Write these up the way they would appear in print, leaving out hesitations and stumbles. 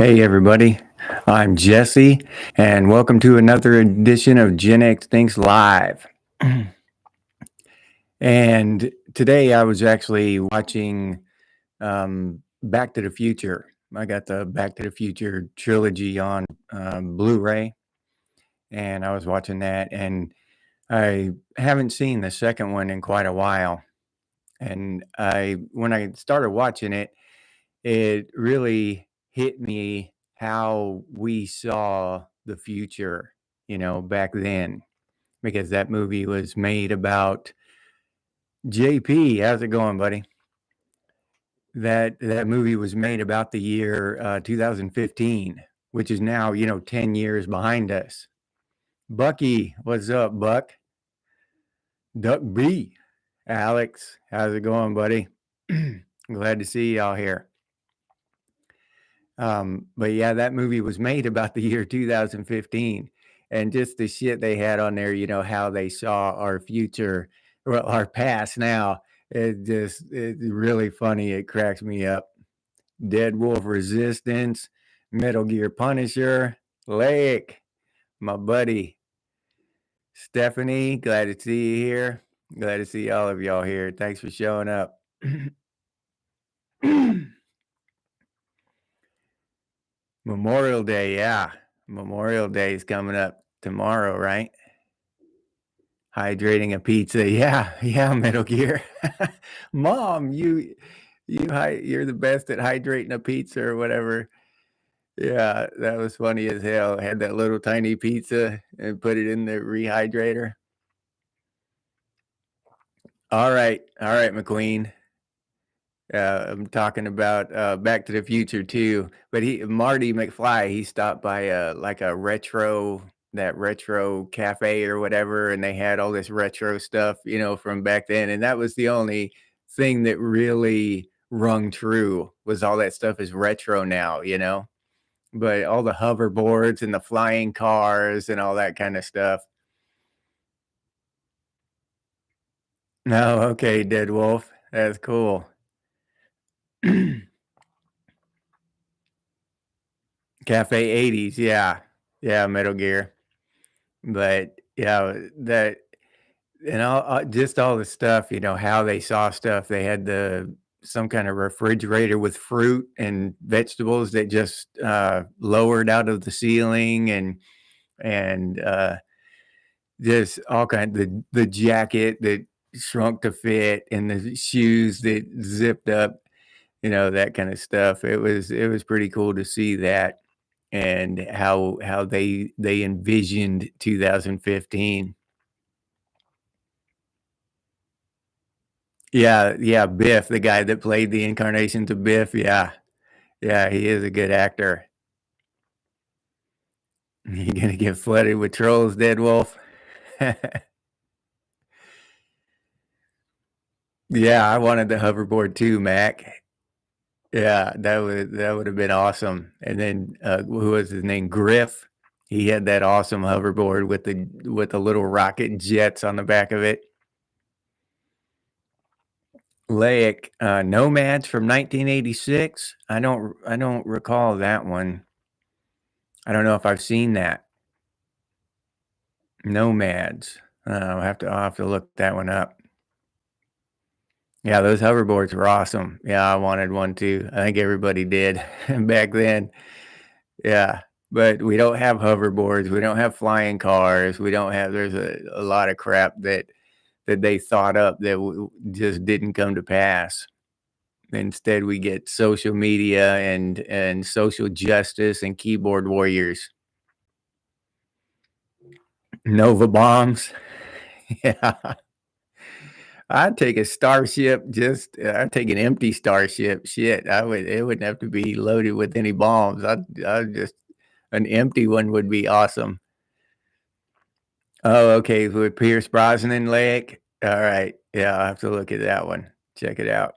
Hey everybody, I'm Jesse, and welcome to another edition of Gen X Thinks Live. And today I was actually watching Back to the Future. I got the Back to the Future trilogy on Blu-ray, and I was watching that, and I haven't seen the second one in quite a while. And when I started watching it, it really hit me how we saw the future, back then, because that movie was made about JP. How's it going, buddy? That movie was made about the year 2015, which is now 10 years behind us. Bucky, what's up, Buck? Duck B, Alex, how's it going, buddy? Glad to see y'all here. But yeah, that movie was made about the year 2015, and just the shit they had on there, how they saw our future, well, our past now. It's really funny. It cracks me up. Dead Wolf Resistance, Metal Gear Punisher, Lake, my buddy Stephanie. Glad to see you here. Glad to see all of y'all here. Thanks for showing up. Memorial Day, yeah. Memorial Day is coming up tomorrow, right? Hydrating a pizza, yeah, Metal Gear. Mom, you're the best at hydrating a pizza or whatever. Yeah, that was funny as hell. Had that little tiny pizza and put it in the rehydrator. All right, McQueen. I'm talking about Back to the Future too, but Marty McFly, he stopped by like a retro cafe or whatever, and they had all this retro stuff, from back then, and that was the only thing that really rung true, was all that stuff is retro now, but all the hoverboards and the flying cars and all that kind of stuff. No, okay, Dead Wolf, that's cool. Cafe 80s, yeah. Yeah, Metal Gear. But yeah, that and just all the stuff, how they saw stuff. They had some kind of refrigerator with fruit and vegetables that just lowered out of the ceiling, and just all kind the jacket that shrunk to fit, and the shoes that zipped up, that kind of stuff. It was pretty cool to see that, and how they envisioned 2015. Yeah, Biff, the guy that played the incarnations of Biff. Yeah, he is a good actor. You gonna get flooded with trolls, Dead Wolf? Yeah, I wanted the hoverboard too, Mac. Yeah, that would have been awesome. And then who was his name? Griff. He had that awesome hoverboard with the little rocket jets on the back of it. Lake Nomads from 1986. I don't recall that one. I don't know if I've seen that. Nomads. I'll have to look that one up. Yeah, those hoverboards were awesome. Yeah, I wanted one too. I think everybody did back then. Yeah, but we don't have hoverboards. We don't have flying cars. We don't have. There's a lot of crap that they thought up that just didn't come to pass. Instead, we get social media and social justice and keyboard warriors. Nova bombs. Yeah. I'd take a starship. I'd take an empty starship. Shit, it wouldn't have to be loaded with any bombs. I'd just an empty one would be awesome. Oh, okay, with Pierce Brosnan leg. All right, yeah, I'll have to look at that one. Check it out.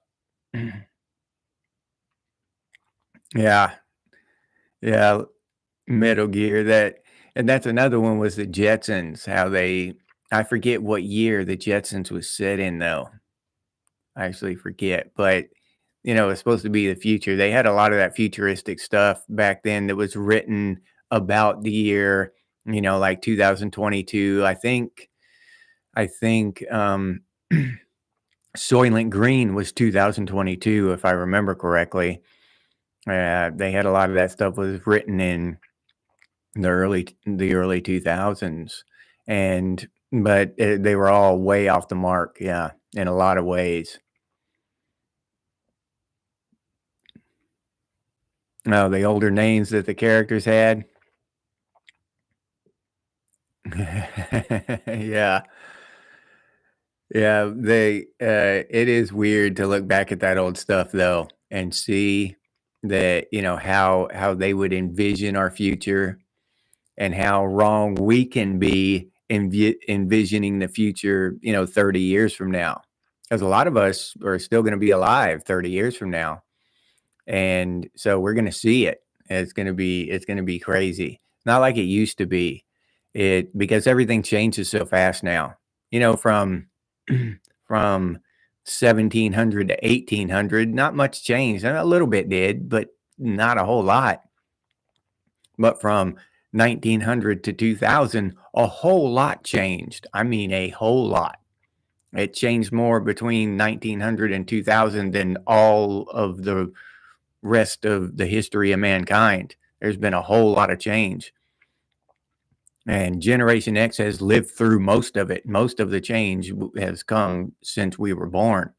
Yeah, yeah, Metal Gear. And that's another one, was the Jetsons. I forget what year the Jetsons was set in though. I actually forget, but is supposed to be the future. They had a lot of that futuristic stuff back then that was written about the year, like 2022. I think Soylent Green was 2022, if I remember correctly. They had a lot of that stuff was written in the early 2000s, and but they were all way off the mark, yeah, in a lot of ways. No, the older names that the characters had. Yeah. Yeah, it is weird to look back at that old stuff though and see that, how they would envision our future and how wrong we can be envisioning the future, 30 years from now. Because a lot of us are still going to be alive 30 years from now. And so we're going to see it. It's going to be crazy. Not like it used to be. Because everything changes so fast now. From from 1700 to 1800, not much changed. A little bit did, but not a whole lot. But from 1900 to 2000, a whole lot changed. I mean, a whole lot. It changed more between 1900 and 2000 than all of the rest of the history of mankind. There's been a whole lot of change. And Generation X has lived through most of it. Most of the change has come since we were born.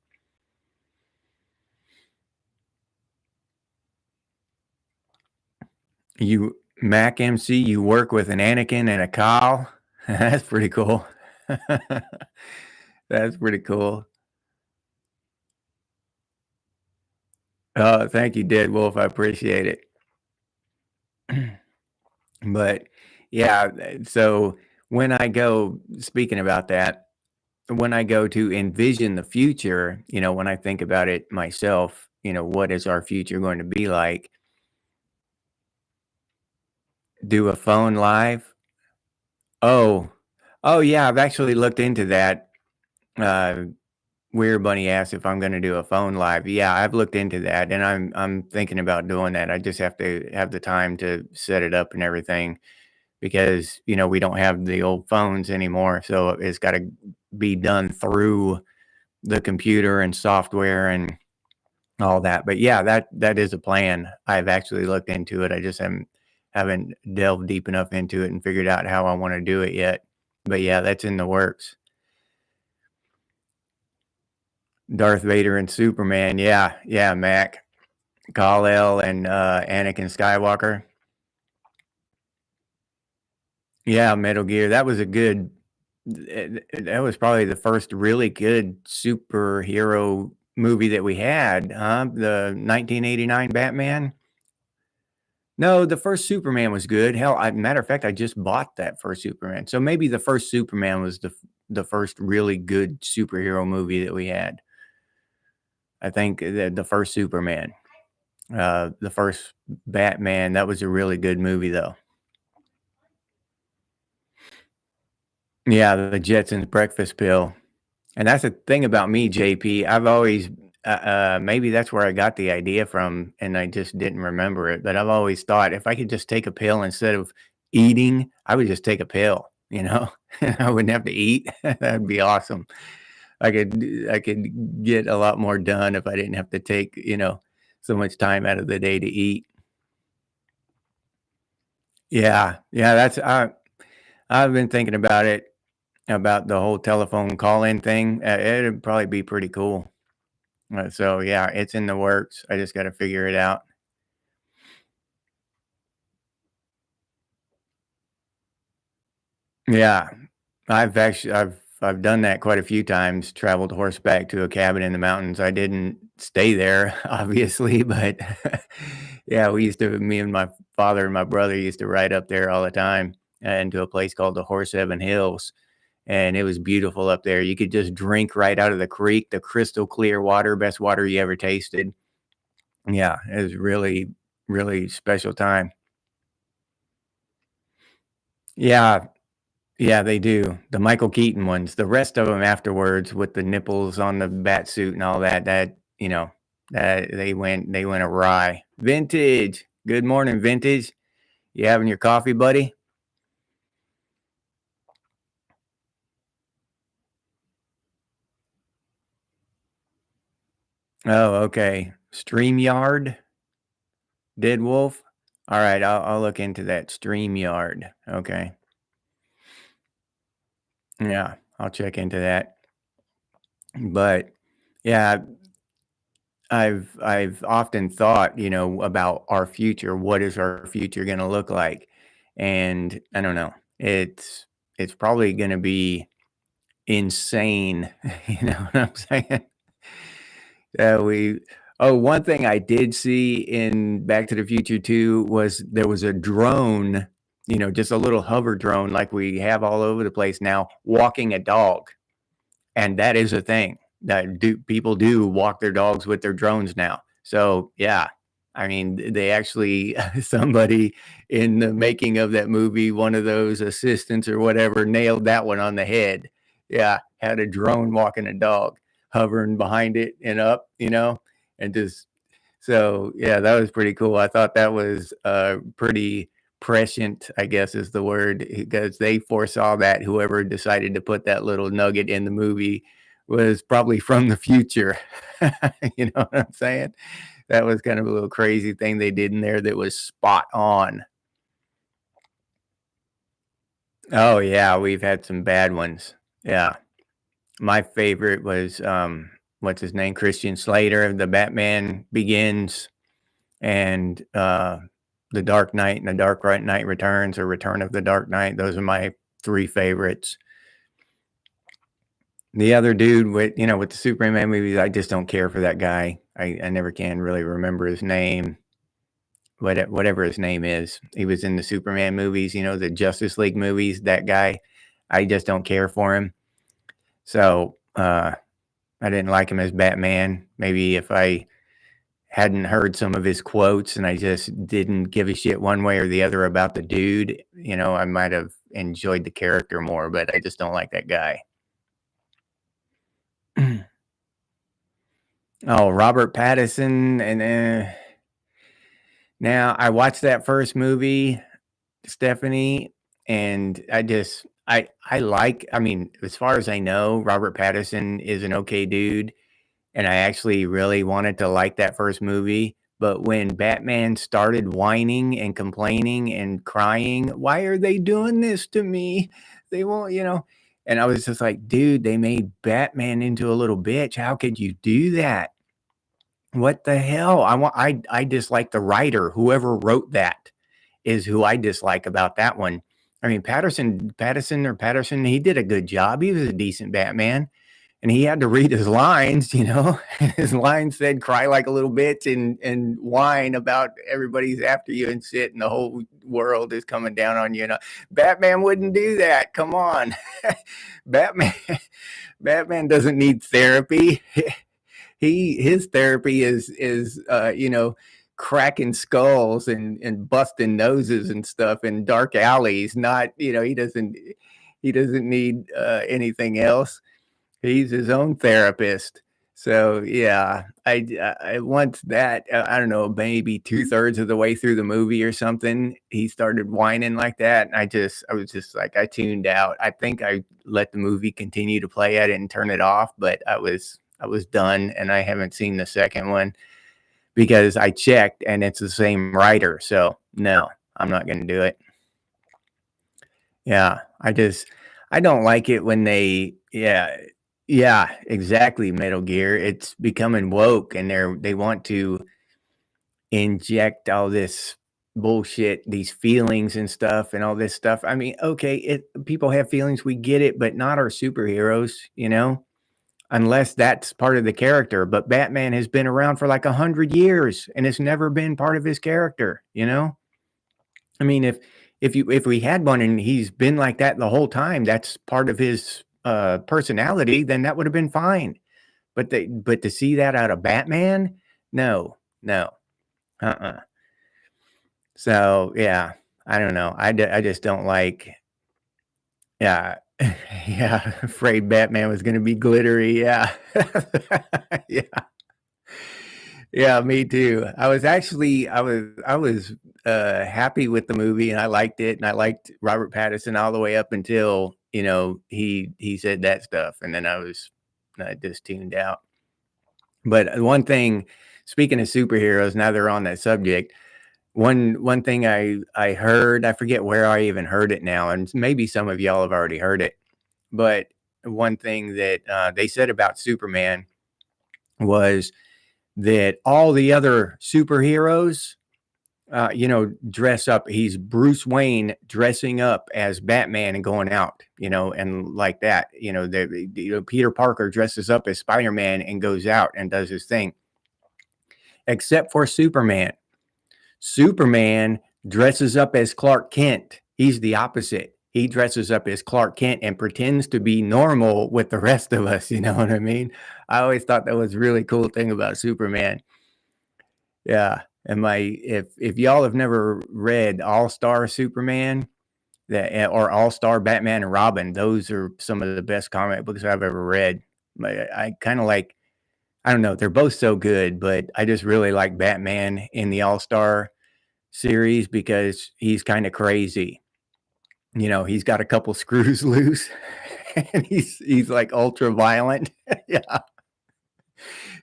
You Mac MC, you work with an Anakin and a Kyle. That's pretty cool. That's pretty cool. Thank you, Dead Wolf. I appreciate it. But yeah, so when I go, speaking about that, when I go to envision the future, when I think about it myself, what is our future going to be like? Do a phone live? Oh, oh yeah, I've actually looked into that. Uh, Weird Bunny asked if I'm gonna do a phone live. Yeah, I've looked into that, and I'm thinking about doing that. I just have to have the time to set it up and everything because we don't have the old phones anymore, so it's got to be done through the computer and software and all that. But yeah, that is a plan. I've actually looked into it. I just haven't delved deep enough into it and figured out how I want to do it yet. But yeah, that's in the works. Darth Vader and Superman. Yeah, yeah, Mac, Kal-El, and Anakin Skywalker. Yeah, Metal Gear. That was a good. That was probably the first really good superhero movie that we had, huh? The 1989 Batman. No, the first Superman was good. Hell, matter of fact, I just bought that first Superman. So maybe the first Superman was the first really good superhero movie that we had. I think the first Superman, the first Batman, that was a really good movie though. Yeah, the Jetsons breakfast pill. And that's the thing about me, JP. I've always, maybe that's where I got the idea from, and I just didn't remember it. But I've always thought if I could just take a pill instead of eating, I would just take a pill. I wouldn't have to eat. That'd be awesome. I could get a lot more done if I didn't have to take so much time out of the day to eat. Yeah, yeah. I've been thinking about it about the whole telephone call in thing. It'd probably be pretty cool. So yeah, it's in the works. I just got to figure it out. Yeah, I've done that quite a few times. Traveled horseback to a cabin in the mountains. I didn't stay there, obviously, but yeah, me and my father and my brother used to ride up there all the time and to a place called the Horseheaven Hills. And it was beautiful up there. You could just drink right out of the creek, the crystal clear water, best water you ever tasted. Yeah, it was really, really special time. Yeah, yeah, they do. The Michael Keaton ones. The rest of them afterwards with the nipples on the bat suit and all that, that. They went awry. Vintage. Good morning, Vintage. You having your coffee, buddy? Oh, okay. StreamYard, Dead Wolf. All right, I'll look into that. StreamYard. Okay. Yeah, I'll check into that. But yeah, I've often thought, about our future. What is our future going to look like? And I don't know. It's probably going to be insane. You know what I'm saying? We one thing I did see in Back to the Future 2 was there was a drone, just a little hover drone like we have all over the place now, walking a dog. And that is a thing that people do walk their dogs with their drones now. So yeah, I mean, they actually somebody in the making of that movie, one of those assistants or whatever, nailed that one on the head. Yeah, had a drone walking a dog, hovering behind it and up, and just so yeah, that was pretty cool. I thought that was pretty prescient, I guess is the word, because they foresaw that whoever decided to put that little nugget in the movie was probably from the future. You know what I'm saying? That was kind of a little crazy thing they did in there that was spot on. Oh yeah, we've had some bad ones. Yeah. My favorite was what's his name? Christian Slater, the Batman Begins, and The Dark Knight and The Dark Knight Returns, or Return of the Dark Knight. Those are my three favorites. The other dude with the Superman movies, I just don't care for that guy. I never can really remember his name. Whatever his name is, he was in the Superman movies, the Justice League movies. That guy, I just don't care for him. So I didn't like him as Batman. Maybe if I hadn't heard some of his quotes and I just didn't give a shit one way or the other about the dude, I might have enjoyed the character more, but I just don't like that guy. Oh, Robert Pattinson. And now I watched that first movie, Stephanie, and I mean, as far as I know, Robert Pattinson is an okay dude. And I actually really wanted to like that first movie. But when Batman started whining and complaining and crying, why are they doing this to me? They won't. And I was just like, dude, they made Batman into a little bitch. How could you do that? What the hell? I dislike the writer. Whoever wrote that is who I dislike about that one. I mean, Patterson, he did a good job. He was a decent Batman, and he had to read his lines, his lines said cry like a little bitch and whine about everybody's after you and shit, and the whole world is coming down on you. Batman wouldn't do that. Come on. Batman Batman doesn't need therapy. His therapy is cracking skulls and busting noses and stuff in dark alleys. Not, he doesn't need anything else. He's his own therapist. So yeah, I once that I don't know, maybe 2/3 of the way through the movie or something, he started whining like that, and I was just like, I tuned out. I think I let the movie continue to play. I didn't turn it off, but I was done, and I haven't seen the second one because I checked and it's the same writer. So no, I'm not going to do it. Yeah, I don't like it when yeah, exactly, Metal Gear. It's becoming woke and they want to inject all this bullshit, these feelings and stuff and all this stuff. I mean, okay, people have feelings, we get it, but not our superheroes, unless that's part of the character. But Batman has been around for like 100 years and it's never been part of his character. I mean, if we had one and he's been like that the whole time, that's part of his personality, then that would have been fine. But to see that out of Batman, no, no, uh-uh. So yeah, I don't know. I just don't like. Yeah, yeah. Afraid Batman was going to be glittery. Yeah, yeah. Yeah, me too. I was happy with the movie and I liked it and I liked Robert Pattinson all the way up until, he said that stuff and then I just tuned out. But one thing, speaking of superheroes, now they're on that subject, one thing I heard, I forget where I even heard it now, and maybe some of y'all have already heard it, but one thing that they said about Superman was that all the other superheroes, dress up. He's Bruce Wayne dressing up as Batman and going out, and like that. Peter Parker dresses up as Spider-Man and goes out and does his thing, except for Superman. Superman dresses up as Clark Kent. He's the opposite. He dresses up as Clark Kent and pretends to be normal with the rest of us. You know what I mean? I always thought that was a really cool thing about Superman. Yeah. And if y'all have never read All Star Superman or All Star Batman and Robin, those are some of the best comic books I've ever read. I kind of like, I don't know, they're both so good, but I just really like Batman in the All Star series because he's kind of crazy. He's got a couple screws loose and he's like ultra violent. Yeah.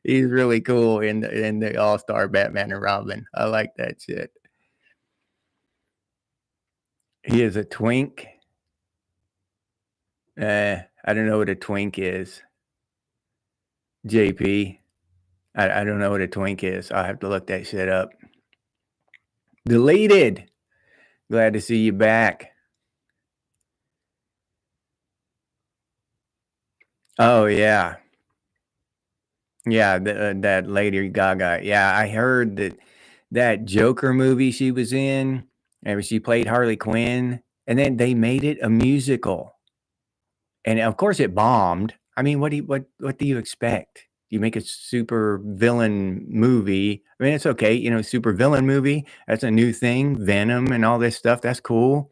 He's really cool in the All-Star Batman and Robin. I like that shit. He is a twink. I don't know what a twink is. JP. I don't know what a twink is. I'll have to look that shit up. Deleted. Glad to see you back. Oh yeah. Yeah, that Lady Gaga. Yeah, I heard that Joker movie she was in, and she played Harley Quinn, and then they made it a musical. And of course it bombed. I mean, what do you expect? You make a super villain movie. I mean, it's okay, super villain movie. That's a new thing, Venom and all this stuff. That's cool,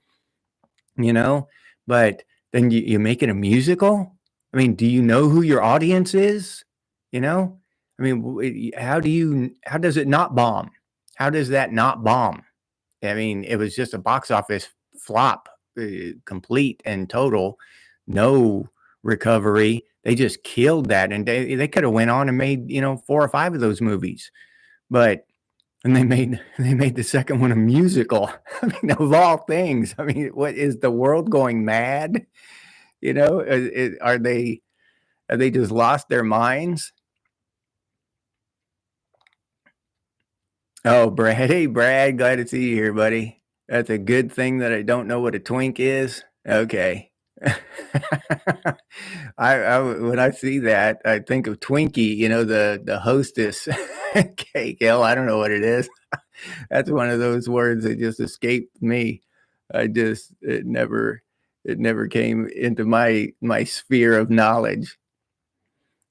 you know. But then you make it a musical. I mean, do you know who your audience is? You know, I mean, how does it not bomb? How does that not bomb? I mean, it was just a box office flop, complete and total, no recovery. They just killed that, and they could have went on and made 4 or 5 of those movies, but and they made the second one a musical. I mean, of all things, I mean, what is the world going mad? Are they just lost their minds? Oh, Brad. Hey, Brad. Glad to see you here, buddy. That's a good thing that I don't know what a twink is. Okay. When I see that, I think of Twinkie, the hostess cake. Hell, I don't know what it is. That's one of those words that just escaped me. It never came into my sphere of knowledge.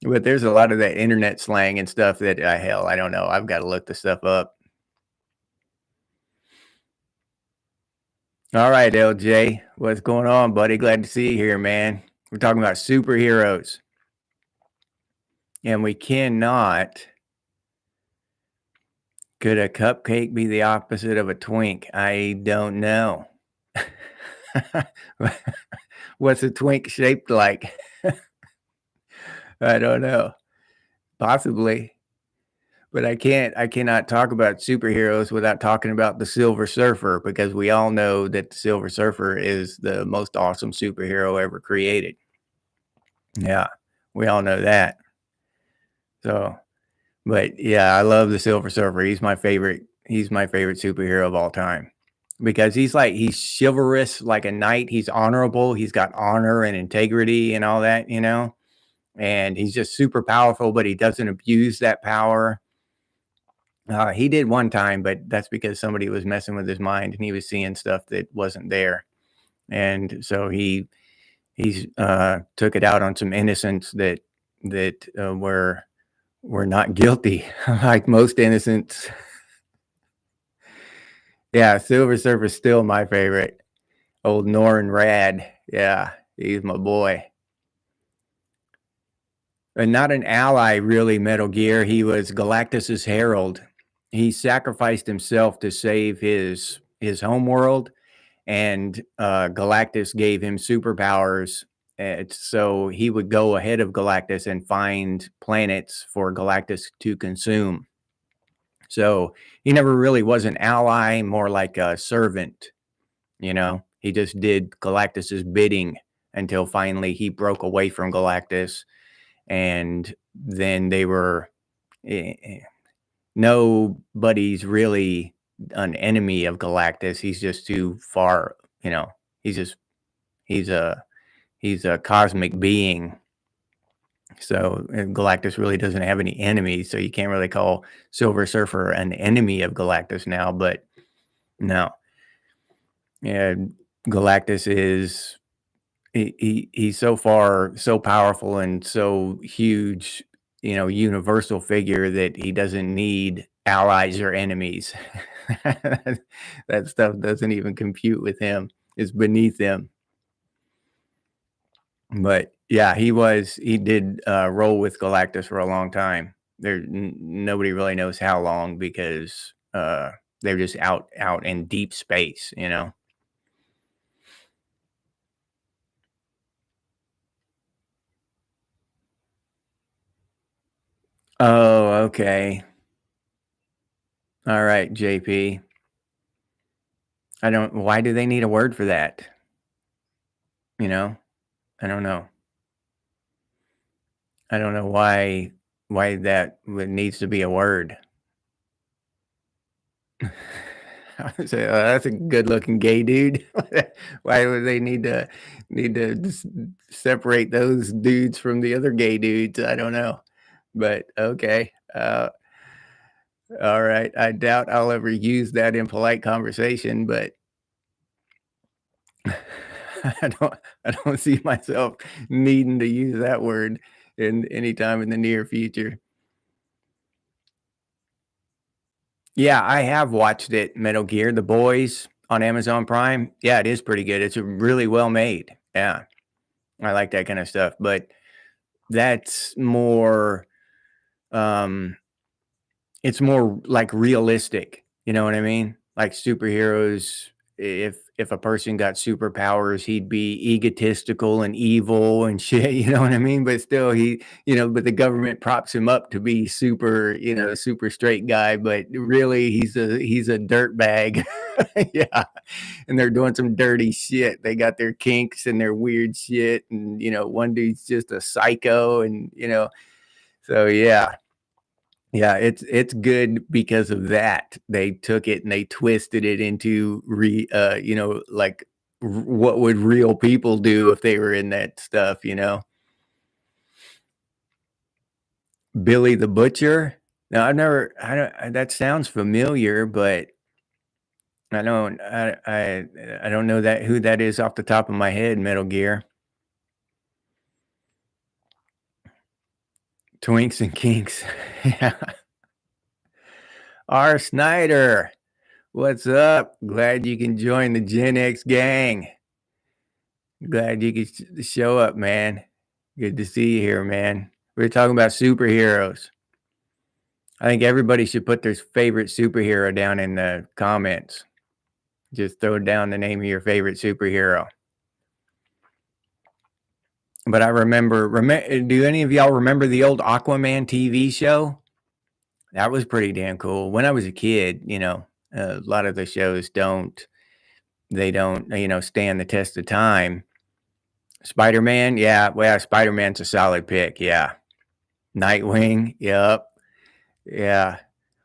But there's a lot of that internet slang and stuff that hell, I don't know. I've got to look the stuff up. All right, LJ, what's going on, buddy? Glad to see you here, man. We're talking about superheroes. And we cannot. Could a cupcake be the opposite of a twink? I don't know. What's a twink shaped like? I don't know. Possibly. But I cannot talk about superheroes without talking about the Silver Surfer, because we all know that the Silver Surfer is the most awesome superhero ever created. Yeah, we all know that. So, but yeah, I love the Silver Surfer. He's my favorite superhero of all time because he's chivalrous like a knight. He's honorable. He's got honor and integrity and all that, and he's just super powerful, but he doesn't abuse that power. He did one time, but that's because somebody was messing with his mind and he was seeing stuff that wasn't there. And so he's took it out on some innocents that were not guilty, like most innocents. Yeah, Silver Surfer's still my favorite. Old Norrin Rad. Yeah, he's my boy. And not an ally really, Metal Gear, he was Galactus's herald. He sacrificed himself to save his home world, and, Galactus gave him superpowers, so he would go ahead of Galactus and find planets for Galactus to consume. So, he never really was an ally, more like a servant, you know? He just did Galactus's bidding until finally he broke away from Galactus, and then they were eh, eh, nobody's really an enemy of Galactus. He's just too far, you know. He's just he's a he's a cosmic being. So Galactus really doesn't have any enemies. So you can't really call Silver Surfer an enemy of Galactus now. But no, yeah, Galactus is he's so far so powerful and so huge, you know, universal figure that he doesn't need allies or enemies. That stuff doesn't even compute with him. It's beneath him. But yeah, he did roll with Galactus for a long time. Nobody really knows how long because they're just out in deep space, you know. Oh, okay. All right, JP. I don't why do they need a word for that? You know? I don't know. I don't know why that would needs to be a word. I would say, that's a good-looking gay dude." Why would they need to separate those dudes from the other gay dudes? I don't know. But okay. Alright. I doubt I'll ever use that in polite conversation, but I don't I don't see myself needing to use that word in any time in the near future. Yeah, I have watched it, Metal Gear, The Boys on Amazon Prime. Yeah, it is pretty good. It's really well made. Yeah, I like that kind of stuff, but that's more, um, it's more like realistic. You know what I mean? Like superheroes, if a person got superpowers, he'd be egotistical and evil and shit. You know what I mean? But still, but the government props him up to be super, super straight guy. But really, he's a dirt bag. Yeah, and they're doing some dirty shit. They got their kinks and their weird shit, and one dude's just a psycho, and so yeah. Yeah, it's good because of that. They took it and they twisted it into like what would real people do if they were in that stuff, you know? Billy the Butcher? No, I don't that sounds familiar, but I don't know that who that is off the top of my head, Metal Gear. Twinks and Kinks. Yeah. R. Snyder. What's up? Glad you can join the Gen X gang. Glad you could show up, man. Good to see you here, man. We're talking about superheroes. I think everybody should put their favorite superhero down in the comments. Just throw down the name of your favorite superhero. But I do any of y'all remember the old Aquaman TV show? That was pretty damn cool. When I was a kid, a lot of the shows don't stand the test of time. Spider-Man, yeah, well, Spider-Man's a solid pick, yeah. Nightwing, yep, yeah.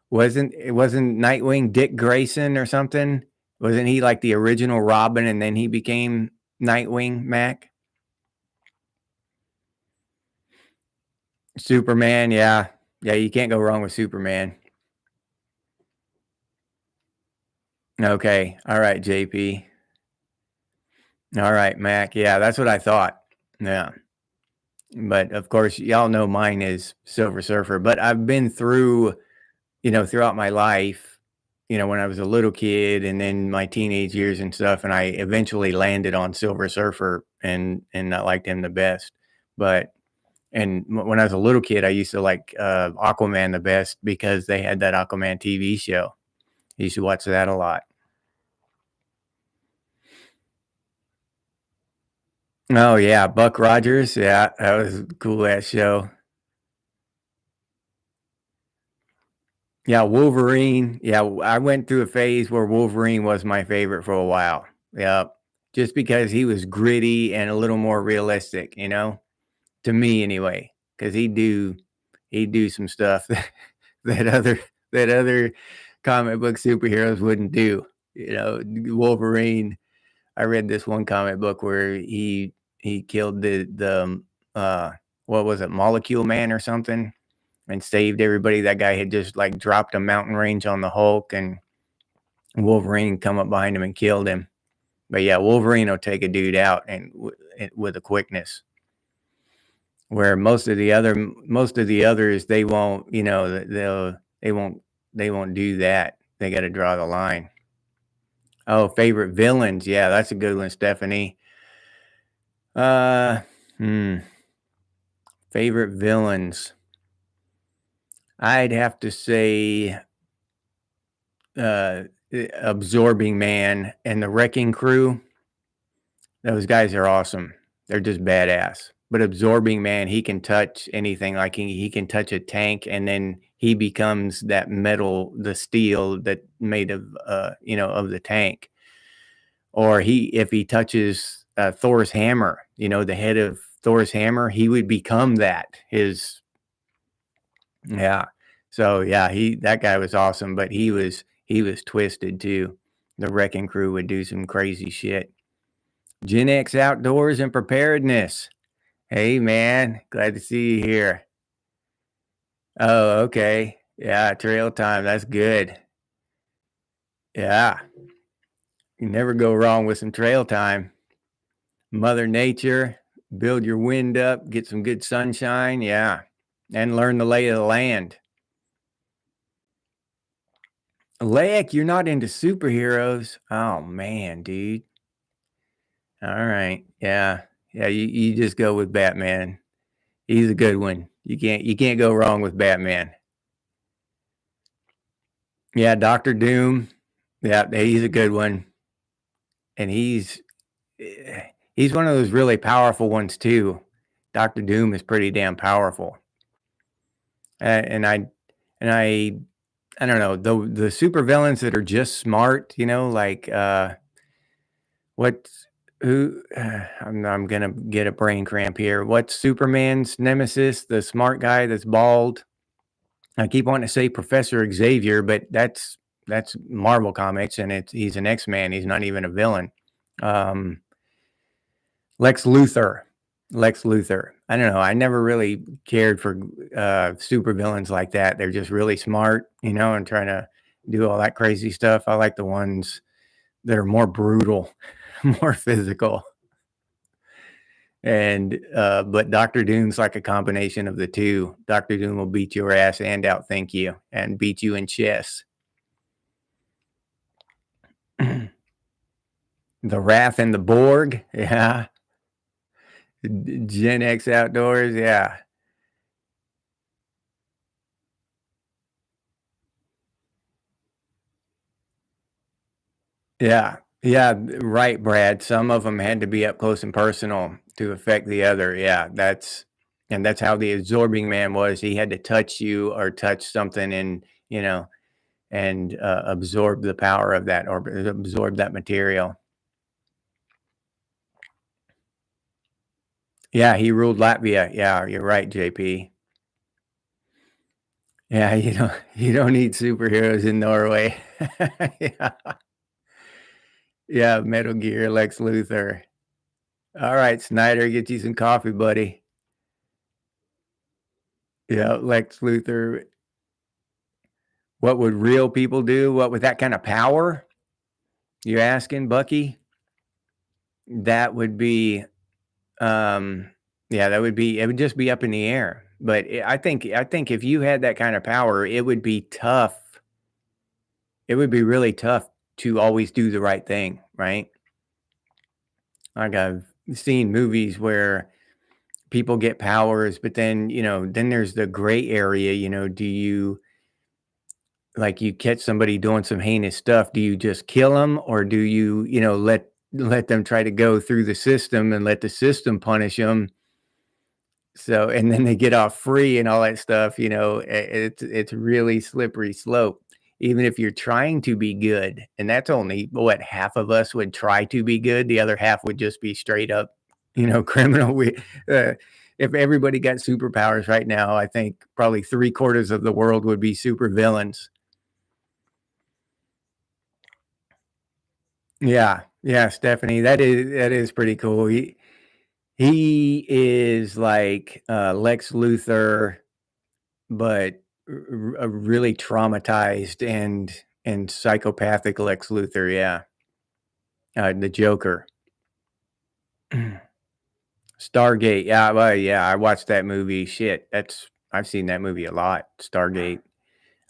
Wasn't Nightwing Dick Grayson or something? Wasn't he like the original Robin and then he became Nightwing, Mac? Superman, yeah. Yeah, you can't go wrong with Superman. Okay. All right, JP. All right, Mac. Yeah, that's what I thought. Yeah. But of course, y'all know mine is Silver Surfer. But I've been through, throughout my life, when I was a little kid and then my teenage years and stuff, and I eventually landed on Silver Surfer and I liked him the best. But And when I was a little kid, I used to like Aquaman the best because they had that Aquaman TV show. I used to watch that a lot. Oh yeah, Buck Rogers. Yeah, that was a cool ass show. Yeah, Wolverine. Yeah, I went through a phase where Wolverine was my favorite for a while. Yeah, just because he was gritty and a little more realistic, to me anyway. Because he'd do some stuff that other that other comic book superheroes wouldn't do. Wolverine. I read this one comic book where he killed the what was it, Molecule Man or something, and saved everybody. That guy had just like dropped a mountain range on the Hulk, and Wolverine come up behind him and killed him. But yeah, Wolverine will take a dude out and with a quickness, where most of the others they won't. They won't do that. They got to draw the line. Oh, favorite villains? Yeah, that's a good one, Stephanie. Uh, hmm, favorite villains? I'd have to say uh, Absorbing Man and the Wrecking Crew. Those guys are awesome. They're just badass. But Absorbing Man, he can touch anything. Like he can touch a tank, and then he becomes that metal, the steel that made of the tank. Or if he touches Thor's hammer, the head of Thor's hammer, he would become that. Yeah. So yeah, that guy was awesome, but he was twisted too. The Wrecking Crew would do some crazy shit. Gen X Outdoors and Preparedness. Hey man, glad to see you here. Oh, okay. Yeah, trail time. That's good. Yeah. You never go wrong with some trail time. Mother Nature, build your wind up, get some good sunshine. Yeah. And learn the lay of the land. Lek, you're not into superheroes. Oh man, dude. All right. Yeah. Yeah, you just go with Batman. He's a good one. You can't go wrong with Batman. Yeah, Doctor Doom. Yeah, he's a good one. And he's one of those really powerful ones too. Doctor Doom is pretty damn powerful. And I don't know, the super villains that are just smart, like what who I'm gonna get a brain cramp here. What's Superman's nemesis? The smart guy that's bald. I keep wanting to say Professor Xavier, but that's Marvel Comics, and he's an X-Man. He's not even a villain. Um, Lex Luthor. Lex Luthor. I don't know. I never really cared for super villains like that. They're just really smart, and trying to do all that crazy stuff. I like the ones that are more brutal, more physical. And but Doctor Doom's like a combination of the two. Doctor Doom will beat your ass and outthink you and beat you in chess. The Wrath and the Borg, yeah. Gen X Outdoors, yeah. Yeah. Yeah, right, Brad. Some of them had to be up close and personal to affect the other. Yeah, that's how the Absorbing Man was. He had to touch you or touch something and absorb the power of that or absorb that material. Yeah, he ruled Latvia. Yeah, you're right, JP. Yeah, you don't need superheroes in Norway. Yeah. Yeah, Metal Gear, Lex Luthor. All right, Snyder, get you some coffee, buddy. Yeah, Lex Luthor. What would real people do? What with that kind of power? You asking, Bucky? That would be yeah, it would just be up in the air. But I think if you had that kind of power, it would be tough. It would be really tough to always do the right thing, right? Like I've seen movies where people get powers, but then, then there's the gray area, do you like, you catch somebody doing some heinous stuff, do you just kill them, or do you, let them try to go through the system and let the system punish them? So and then they get off free and all that stuff, it's really slippery slope. Even if you're trying to be good, and that's only what half of us would try to be good, the other half would just be straight up, criminal. Uh, if everybody got superpowers right now, I think probably 3/4 of the world would be super villains. Yeah, yeah, Stephanie, that is pretty cool. He is like Lex Luthor, but a really traumatized and psychopathic Lex Luthor, yeah. The Joker. Stargate, yeah, well, yeah, I watched that movie, shit, I've seen that movie a lot, Stargate.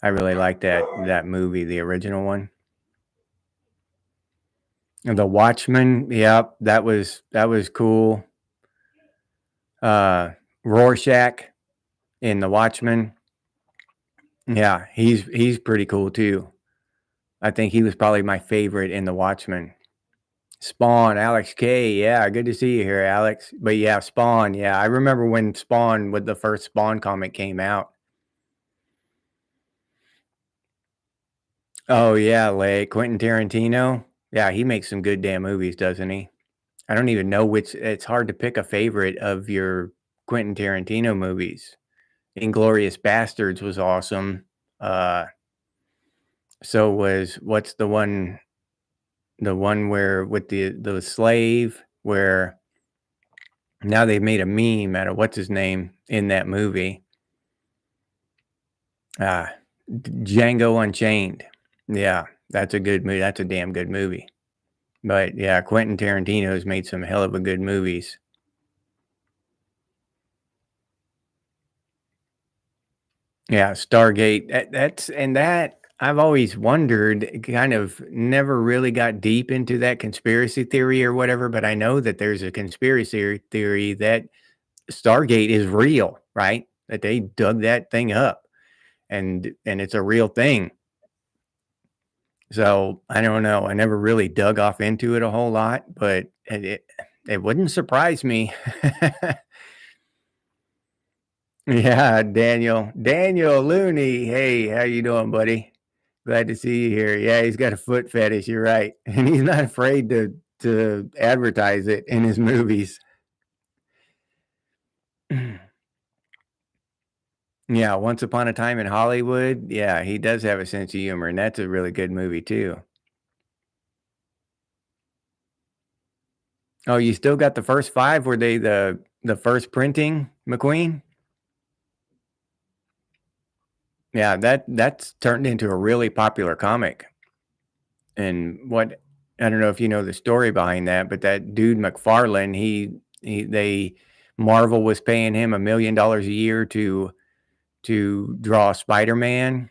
I really like that movie, the original one. And The Watchmen, yep, that was cool. Uh, Rorschach in The Watchmen, yeah, he's pretty cool too. I think he was probably my favorite in The Watchmen. Spawn, Alex K. Yeah, good to see you here, Alex. But yeah, Spawn. Yeah, I remember when Spawn, with the first Spawn comic came out. Oh yeah, like Quentin Tarantino. Yeah, he makes some good damn movies, doesn't he? I don't even know which. It's hard to pick a favorite of your Quentin Tarantino movies. Inglorious Bastards was awesome. Uh, so was what's the one? The one where with the slave where now they've made a meme out of what's his name in that movie. Ah, Django Unchained. Yeah, that's a good movie. That's a damn good movie. But yeah, Quentin Tarantino's made some hell of a good movies. Yeah, Stargate. That I've always wondered, kind of never really got deep into that conspiracy theory or whatever, but I know that there's a conspiracy theory that Stargate is real, right? That they dug that thing up and it's a real thing. So, I don't know, I never really dug off into it a whole lot, but it wouldn't surprise me. Yeah, Daniel Looney, hey, how you doing, buddy? Glad to see you here. Yeah, he's got a foot fetish, you're right, and he's not afraid to advertise it in his movies. Yeah, Once Upon a Time in Hollywood, yeah, he does have a sense of humor, and that's a really good movie too. Oh, you still got the first 5? Were they the first printing, McQueen? Yeah, that's turned into a really popular comic, and what I don't know if you know the story behind that, but that dude McFarlane, he they Marvel was paying him $1 million a year to draw Spider-Man,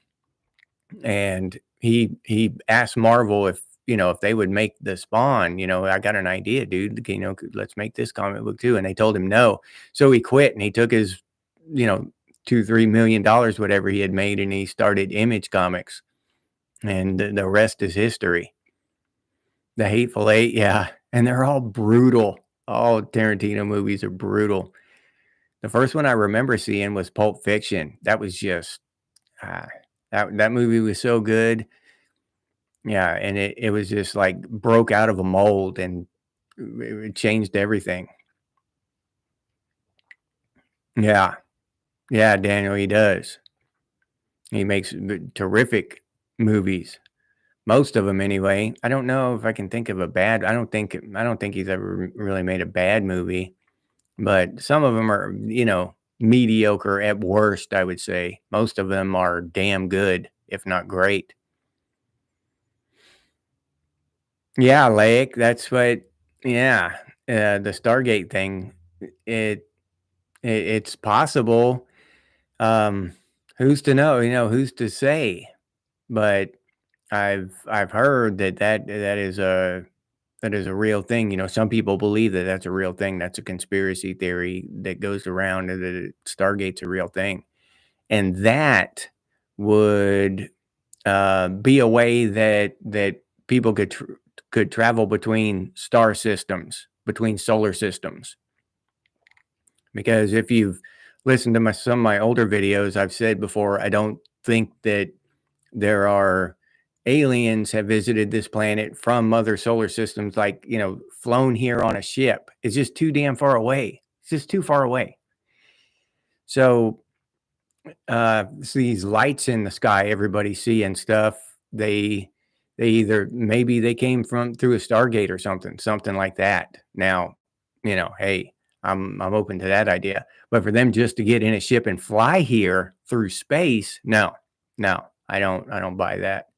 and he asked Marvel if they would make the Spawn, "I got an idea, dude, let's make this comic book too," and they told him no. So he quit and he took his, you know, 2, $3 million, whatever he had made, and he started Image Comics, and the rest is history. The Hateful Eight, yeah, and they're all brutal. All Tarantino movies are brutal. The first one I remember seeing was Pulp Fiction. That was just, ah, that movie was so good. Yeah, and it was just, like, broke out of a mold, and it changed everything. Yeah. Yeah, Daniel, he does. He makes terrific movies. Most of them, anyway. I don't know if I can think of a bad I don't think he's ever really made a bad movie, but some of them are, mediocre at worst, I would say. Most of them are damn good, if not great. Yeah, Lake, that's what yeah, the Stargate thing, it it's possible. Um, who's to know? Who's to say? But I've heard that is a that is a real thing. Some people believe that that's a real thing. That's a conspiracy theory that goes around, and that Stargate's a real thing. And that would be a way that people could travel between star systems, between solar systems. Because if you've listened to some of my older videos, I've said before, I don't think that there are aliens have visited this planet from other solar systems, like, flown here on a ship. It's just too damn far away. It's just too far away. So these lights in the sky everybody see and stuff, they either, maybe they came from through a Stargate or something like that. Now, hey, I'm open to that idea. But for them just to get in a ship and fly here through space, no, no, I don't buy that.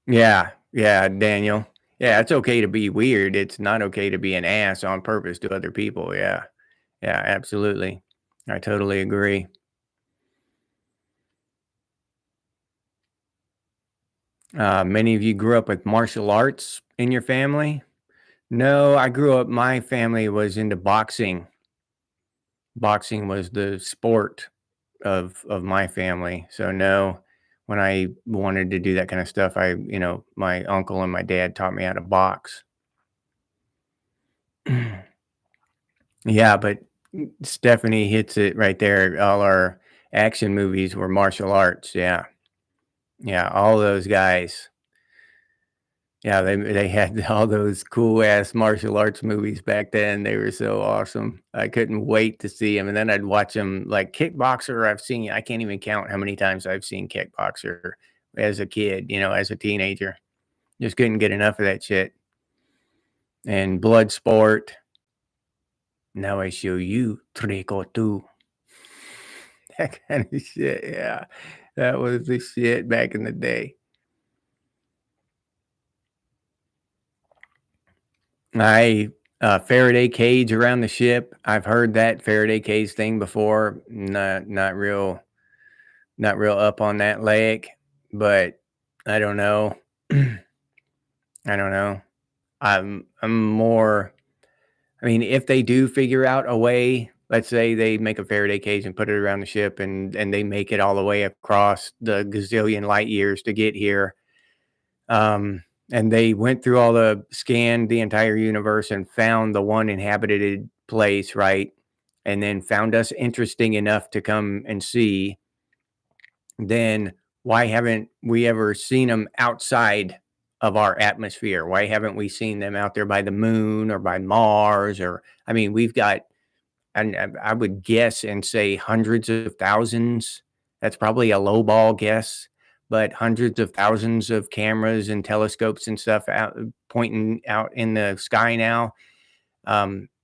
Yeah, yeah, Daniel. Yeah, it's okay to be weird. It's not okay to be an ass on purpose to other people. Yeah. Yeah, absolutely. I totally agree. Many of you grew up with martial arts in your family? No, I grew up, my family was into boxing. Boxing was the sport of my family. So no, when I wanted to do that kind of stuff, my uncle and my dad taught me how to box. Yeah, but Stephanie hits it right there. All our action movies were martial arts. Yeah. Yeah, all those guys. Yeah, they had all those cool ass martial arts movies back then. They were so awesome. I couldn't wait to see them, and then I'd watch them. Like Kickboxer, I can't even count how many times I've seen Kickboxer as a kid, as a teenager. Just couldn't get enough of that shit. And Bloodsport. Now I show you trick or two. That kind of shit. Yeah. That was the shit back in the day. I Faraday cage around the ship. I've heard that Faraday cage thing before. Not real up on that lake, but I don't know. I don't know. I'm more, I mean, if they do figure out a way, let's say they make a Faraday cage and put it around the ship, and they make it all the way across the gazillion light years to get here. And they went through scanned the entire universe and found the one inhabited place, right? And then found us interesting enough to come and see. Then why haven't we ever seen them outside of our atmosphere? Why haven't we seen them out there by the moon or by Mars? Or, I mean, we've got, and I would guess and say hundreds of thousands. That's probably a low ball guess, but hundreds of thousands of cameras and telescopes and stuff out pointing out in the sky now.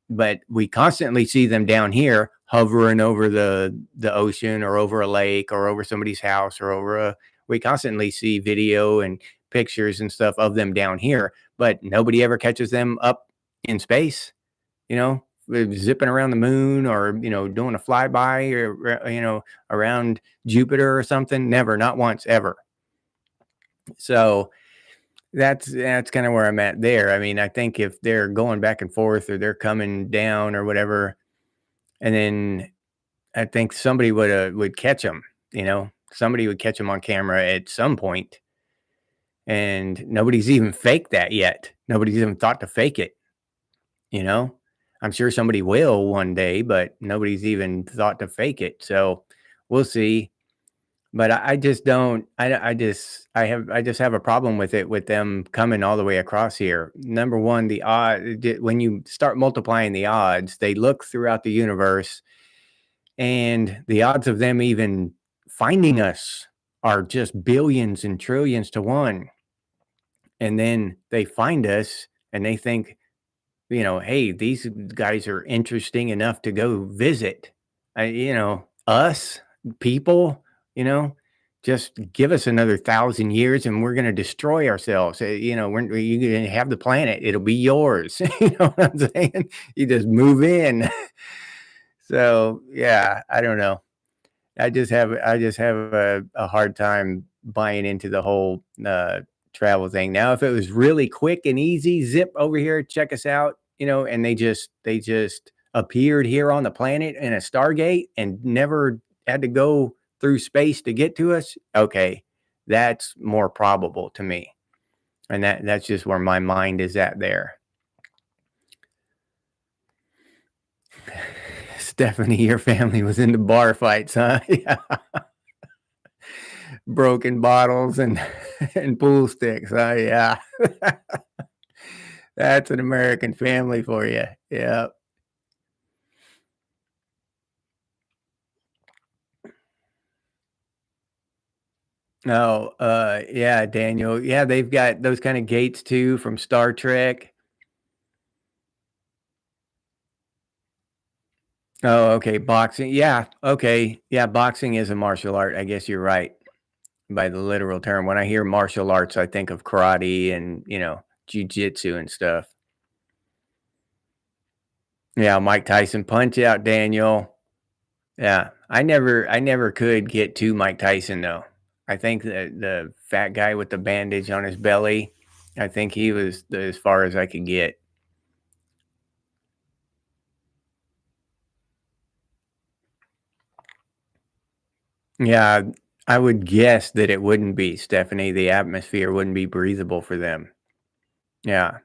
But we constantly see them down here hovering over the ocean or over a lake or over somebody's house or over a. We constantly see video and pictures and stuff of them down here, but nobody ever catches them up in space. Zipping around the moon or doing a flyby or around Jupiter or something. Never, not once, ever. So that's kind of where I'm at there. I mean, I think if they're going back and forth or they're coming down or whatever, and then I think somebody would catch them. Somebody would catch them on camera at some point, and nobody's even faked that yet. Nobody's even thought to fake it. I'm sure somebody will one day, but nobody's even thought to fake it. So we'll see. But I just don't. I just have a problem with it, with them coming all the way across here. Number one, the odd, when you start multiplying the odds, they look throughout the universe, and the odds of them even finding us are just billions and trillions to one. And then they find us and they think, hey, these guys are interesting enough to go visit. Us people, just give us another 1,000 years and we're going to destroy ourselves. You're going to have the planet. It'll be yours. You know what I'm saying? You just move in. So, yeah, I don't know. I just have a hard time buying into the whole travel thing. Now, if it was really quick and easy, zip over here, check us out, and they just appeared here on the planet in a Stargate and never had to go through space to get to us. Okay, that's more probable to me, and that's just where my mind is at there. Stephanie, your family was into bar fights, huh? Yeah. Broken bottles and and pool sticks. Oh yeah. That's an American family for you. Yeah. Oh, yeah, Daniel. Yeah, they've got those kind of gates too from Star Trek. Oh, okay. Boxing. Yeah. Okay. Yeah, boxing is a martial art. I guess you're right by the literal term. When I hear martial arts, I think of karate and, jujitsu and stuff. Yeah, Mike Tyson punch out, Daniel. Yeah, I never could get to Mike Tyson though. I think the fat guy with the bandage on his belly, I think he was as far as I could get. Yeah, I would guess that it wouldn't be, Stephanie. The atmosphere wouldn't be breathable for them. Yeah.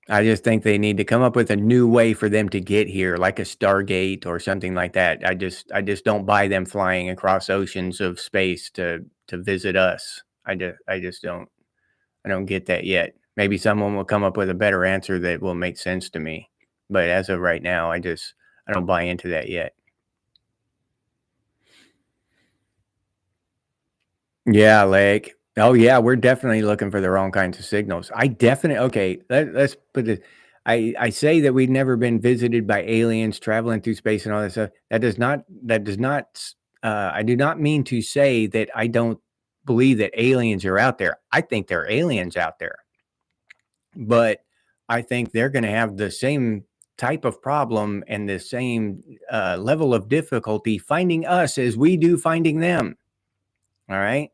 I just think they need to come up with a new way for them to get here, like a Stargate or something like that. I just don't buy them flying across oceans of space to visit us. I just don't get that yet. Maybe someone will come up with a better answer that will make sense to me. But as of right now, I don't buy into that yet. Yeah, like, oh yeah, we're definitely looking for the wrong kinds of signals. I definitely okay. Let's put it. I say that we've never been visited by aliens traveling through space and all that stuff. That does not. I do not mean to say that I don't believe that aliens are out there. I think there are aliens out there, but I think they're going to have the same type of problem and the same level of difficulty finding us as we do finding them. All right.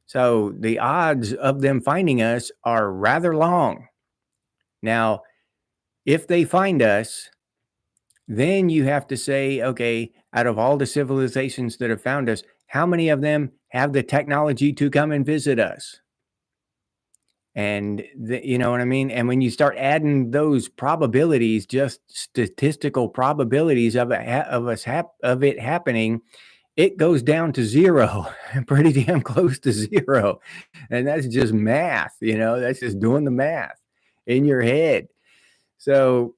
So the odds of them finding us are rather long. Now, if they find us, then you have to say, okay, out of all the civilizations that have found us, how many of them have the technology to come and visit us? And you know what I mean? And when you start adding those probabilities, just statistical probabilities of of it happening, it goes down to zero, pretty damn close to zero. And that's just math, that's just doing the math in your head. So,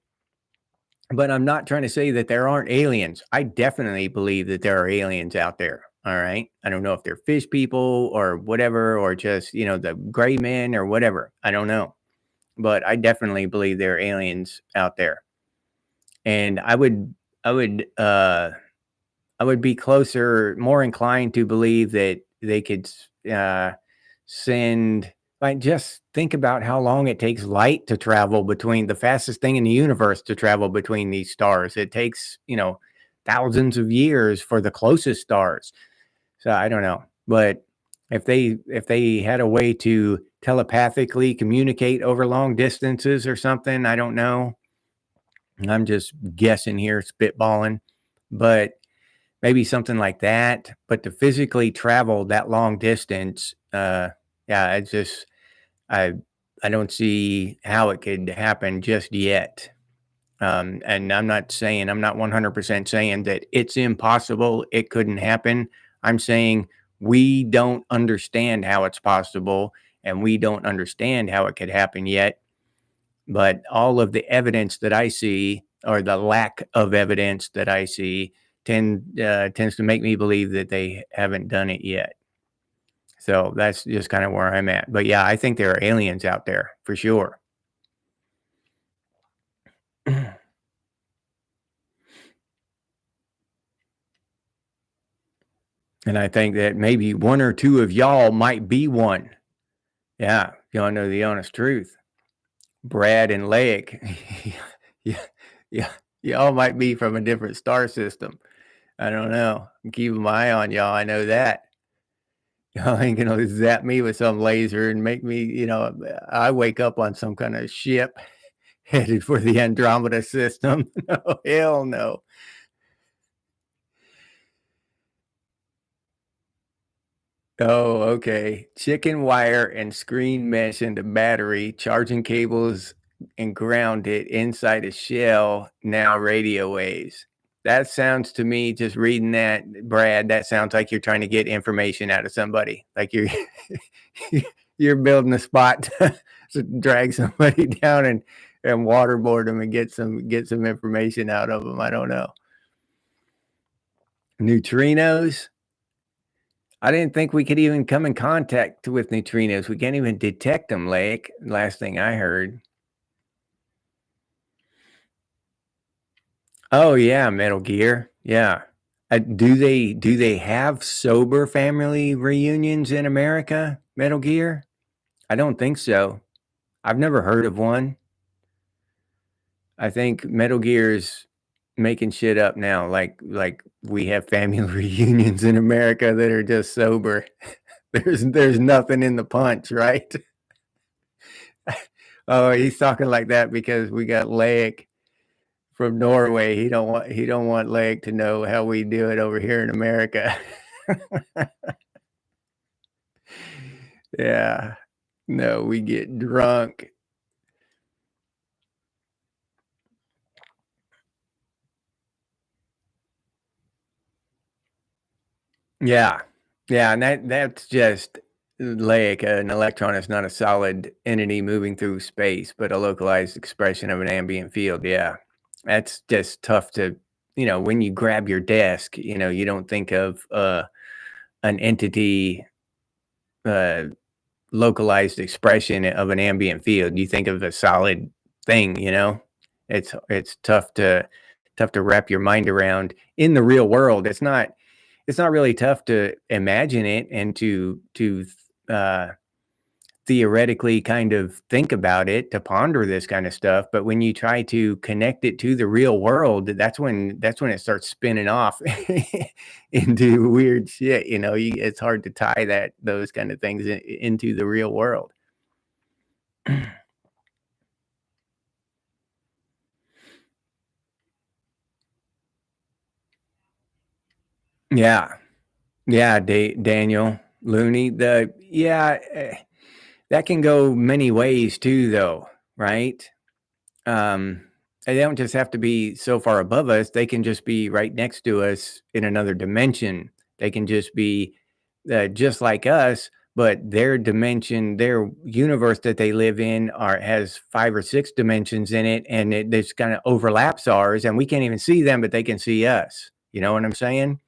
but I'm not trying to say that there aren't aliens. I definitely believe that there are aliens out there. All right. I don't know if they're fish people or whatever, or just, the gray men or whatever. I don't know. But I definitely believe there are aliens out there. And I would, I would be more inclined to believe that they could send. Like, just think about how long it takes light to travel between the fastest thing in the universe to travel between these stars. It takes, thousands of years for the closest stars. So I don't know, but if they had a way to telepathically communicate over long distances or something, I don't know. I'm just guessing here, spitballing, but maybe something like that. But to physically travel that long distance, yeah, I I don't see how it could happen just yet. And I'm not 100% saying that it's impossible. It couldn't happen. I'm saying we don't understand how it's possible and we don't understand how it could happen yet. But all of the evidence that I see, or the lack of evidence that I see, tends to make me believe that they haven't done it yet. So that's just kind of where I'm at. But yeah, I think there are aliens out there for sure. And I think that maybe one or two of y'all might be one. Yeah, y'all know the honest truth. Brad and Lake. Yeah, yeah, y'all might be from a different star system. I don't know. I'm keeping my eye on y'all, I know that. Y'all ain't gonna zap me with some laser and make me, I wake up on some kinda ship headed for the Andromeda system. No, hell no. Oh, okay. Chicken wire and screen mesh into battery, charging cables and grounded inside a shell, now radio waves. That sounds to me, just reading that, Brad, that sounds like you're trying to get information out of somebody. Like you're you're building a spot to drag somebody down and waterboard them and get some information out of them. I don't know. Neutrinos? I didn't think we could even come in contact with neutrinos. We can't even detect them, Lake. Last thing I heard. Oh yeah, Metal Gear. Yeah. Do they have sober family reunions in America? Metal Gear? I don't think so. I've never heard of one. I think Metal Gear's making shit up now. Like we have family reunions in America that are just sober. There's nothing in the punch, right? Oh, he's talking like that because we got Leg from Norway. He don't want Leg to know how we do it over here in America. Yeah. No, we get drunk. Yeah. Yeah, and that's just like an electron is not a solid entity moving through space, but a localized expression of an ambient field. Yeah. That's just tough to, when you grab your desk, you don't think of an entity uh localized expression of an ambient field. You think of a solid thing. It's tough to wrap your mind around in the real world. It's not really tough to imagine it and to uh, theoretically kind of think about it, to ponder this kind of stuff. But when you try to connect it to the real world, that's when it starts spinning off into weird shit. It's hard to tie those kind of things into the real world. Yeah, yeah, Daniel Looney. That can go many ways too, though, right? Um, and they don't just have to be so far above us. They can just be right next to us in another dimension. They can just be just like us, but their dimension, their universe that they live in, has 5 or 6 dimensions in it, and it this kind of overlaps ours, and we can't even see them, but they can see us. You know what I'm saying?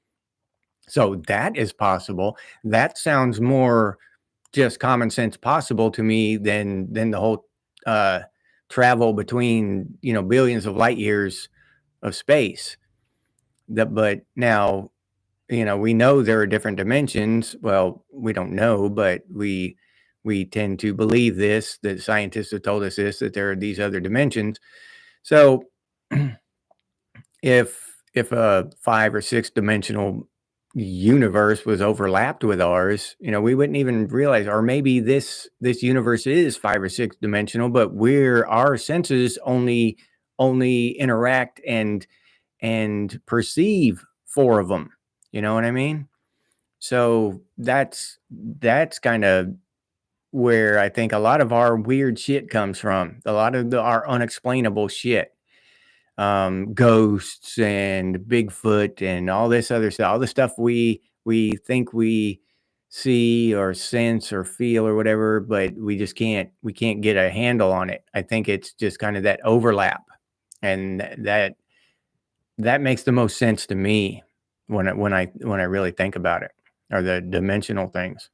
So that is possible. That sounds more just common sense possible to me than the whole uh, travel between billions of light years of space. But now we know there are different dimensions. Well, we don't know, but we tend to believe this. That scientists have told us this, that there are these other dimensions. So if a 5 or 6 dimensional universe was overlapped with ours, we wouldn't even realize. Or maybe this universe is 5 or 6 dimensional, but our senses only interact and perceive 4 of them. You know what I mean? So that's kind of where I think a lot of our weird shit comes from. A lot of our unexplainable shit, ghosts and Bigfoot and all this other stuff, all the stuff we think we see or sense or feel or whatever, but we can't get a handle on it. I think it's just kind of that overlap, and that makes the most sense to me when I really think about it, or the dimensional things.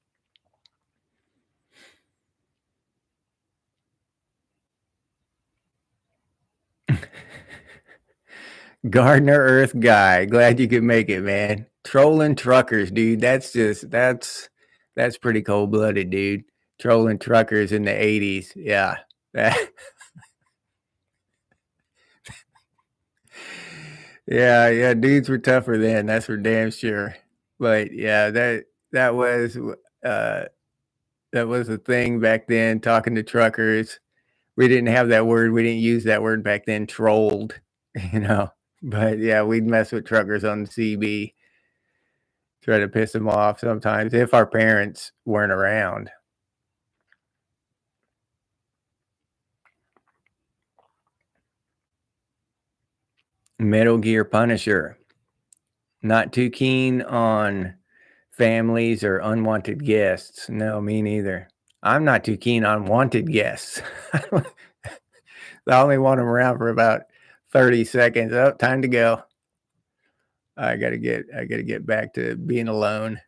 Gardner Earth guy, glad you could make it, man. Trolling truckers, dude. That's pretty cold blooded, dude. Trolling truckers in the '80s. Yeah. That- Yeah, yeah, dudes were tougher then, that's for damn sure. But yeah, that was uh that was a thing back then, talking to truckers. We didn't have that word, we didn't use that word back then, trolled, you know. But yeah, we'd mess with truckers on the CB, try to piss them off sometimes if our parents weren't around. Metal Gear Punisher. Not too keen on families or unwanted guests. No, me neither. I'm not too keen on wanted guests. I only want them around for about 30 seconds. Oh, time to go. I gotta get back to being alone.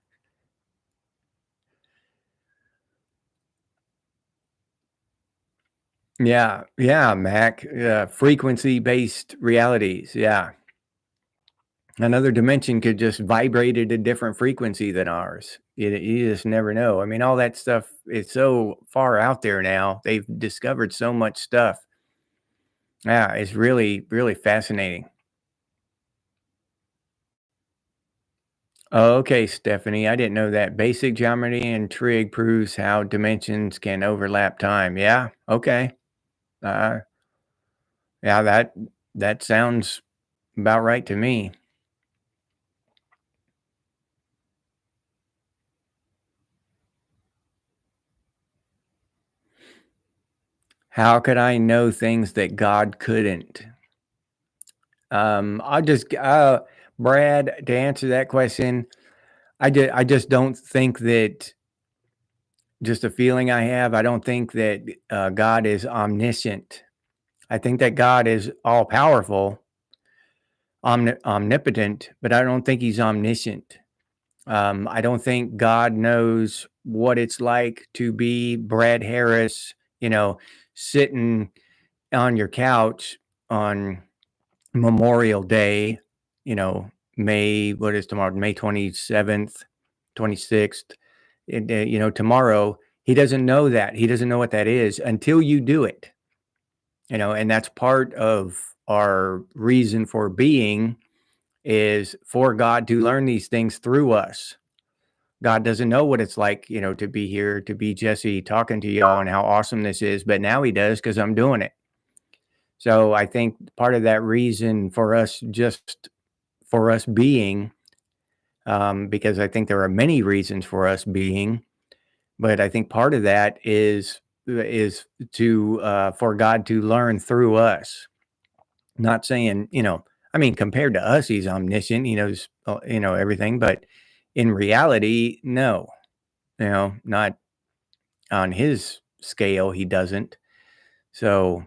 Yeah, yeah, Mac. Frequency-based realities. Yeah. Another dimension could just vibrate at a different frequency than ours. You just never know. I mean, all that stuff is so far out there now. They've discovered so much stuff. Yeah, it's really, really fascinating. Oh, okay, Stephanie. I didn't know that. Basic geometry and trig proves how dimensions can overlap time. Yeah. Okay. Uh, yeah, that sounds about right to me. How could I know things that God couldn't? I'll just Brad, to answer that question, I just don't think that, just a feeling I have, I don't think that God is omniscient. I think that God is all powerful, omnipotent, but I don't think he's omniscient. I don't think God knows what it's like to be Brad Harris, sitting on your couch on Memorial Day, you know, what is tomorrow? May 27th, 26th. And, tomorrow, he doesn't know that. He doesn't know what that is until you do it, and that's part of our reason for being, is for God to learn these things through us. God doesn't know what it's like, to be here, to be Jesse talking to y'all and how awesome this is, but now he does because I'm doing it. So I think part of that reason for us, just for us being, because I think there are many reasons for us being, but I think part of that is to for God to learn through us. Not saying, I mean, compared to us, he's omniscient, he knows, everything, but in reality, no, not on his scale, he doesn't. So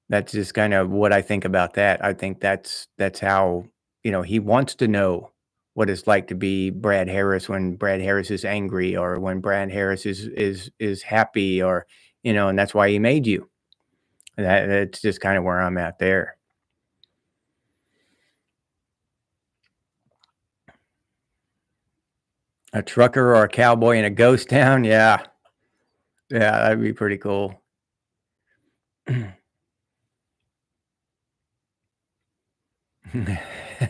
that's just kind of what I think about that. I think that's how, he wants to know what it's like to be Brad Harris when Brad Harris is angry, or when Brad Harris is happy, or, and that's why he made you. That's just kind of where I'm at there. A trucker or a cowboy in a ghost town, yeah, yeah, that'd be pretty cool.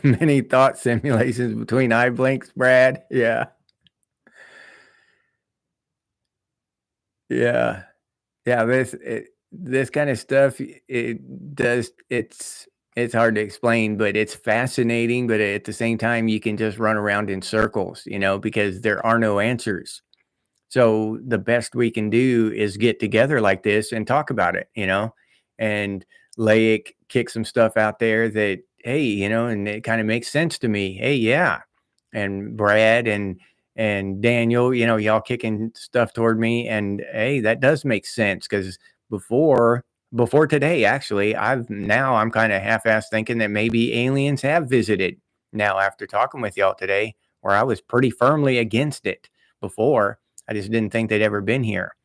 Many thought simulations between eye blinks, Brad. Yeah, yeah. Yeah, this kind of stuff, it does it's hard to explain, but it's fascinating, but at the same time, you can just run around in circles, because there are no answers. So the best we can do is get together like this and talk about it, and lay it, kick some stuff out there that, hey, and it kind of makes sense to me. Hey, yeah. And Brad and Daniel, y'all kicking stuff toward me, and hey, that does make sense, because before before today, actually, I'm kind of half-assed thinking that maybe aliens have visited. Now, after talking with y'all today, where I was pretty firmly against it before, I just didn't think they'd ever been here.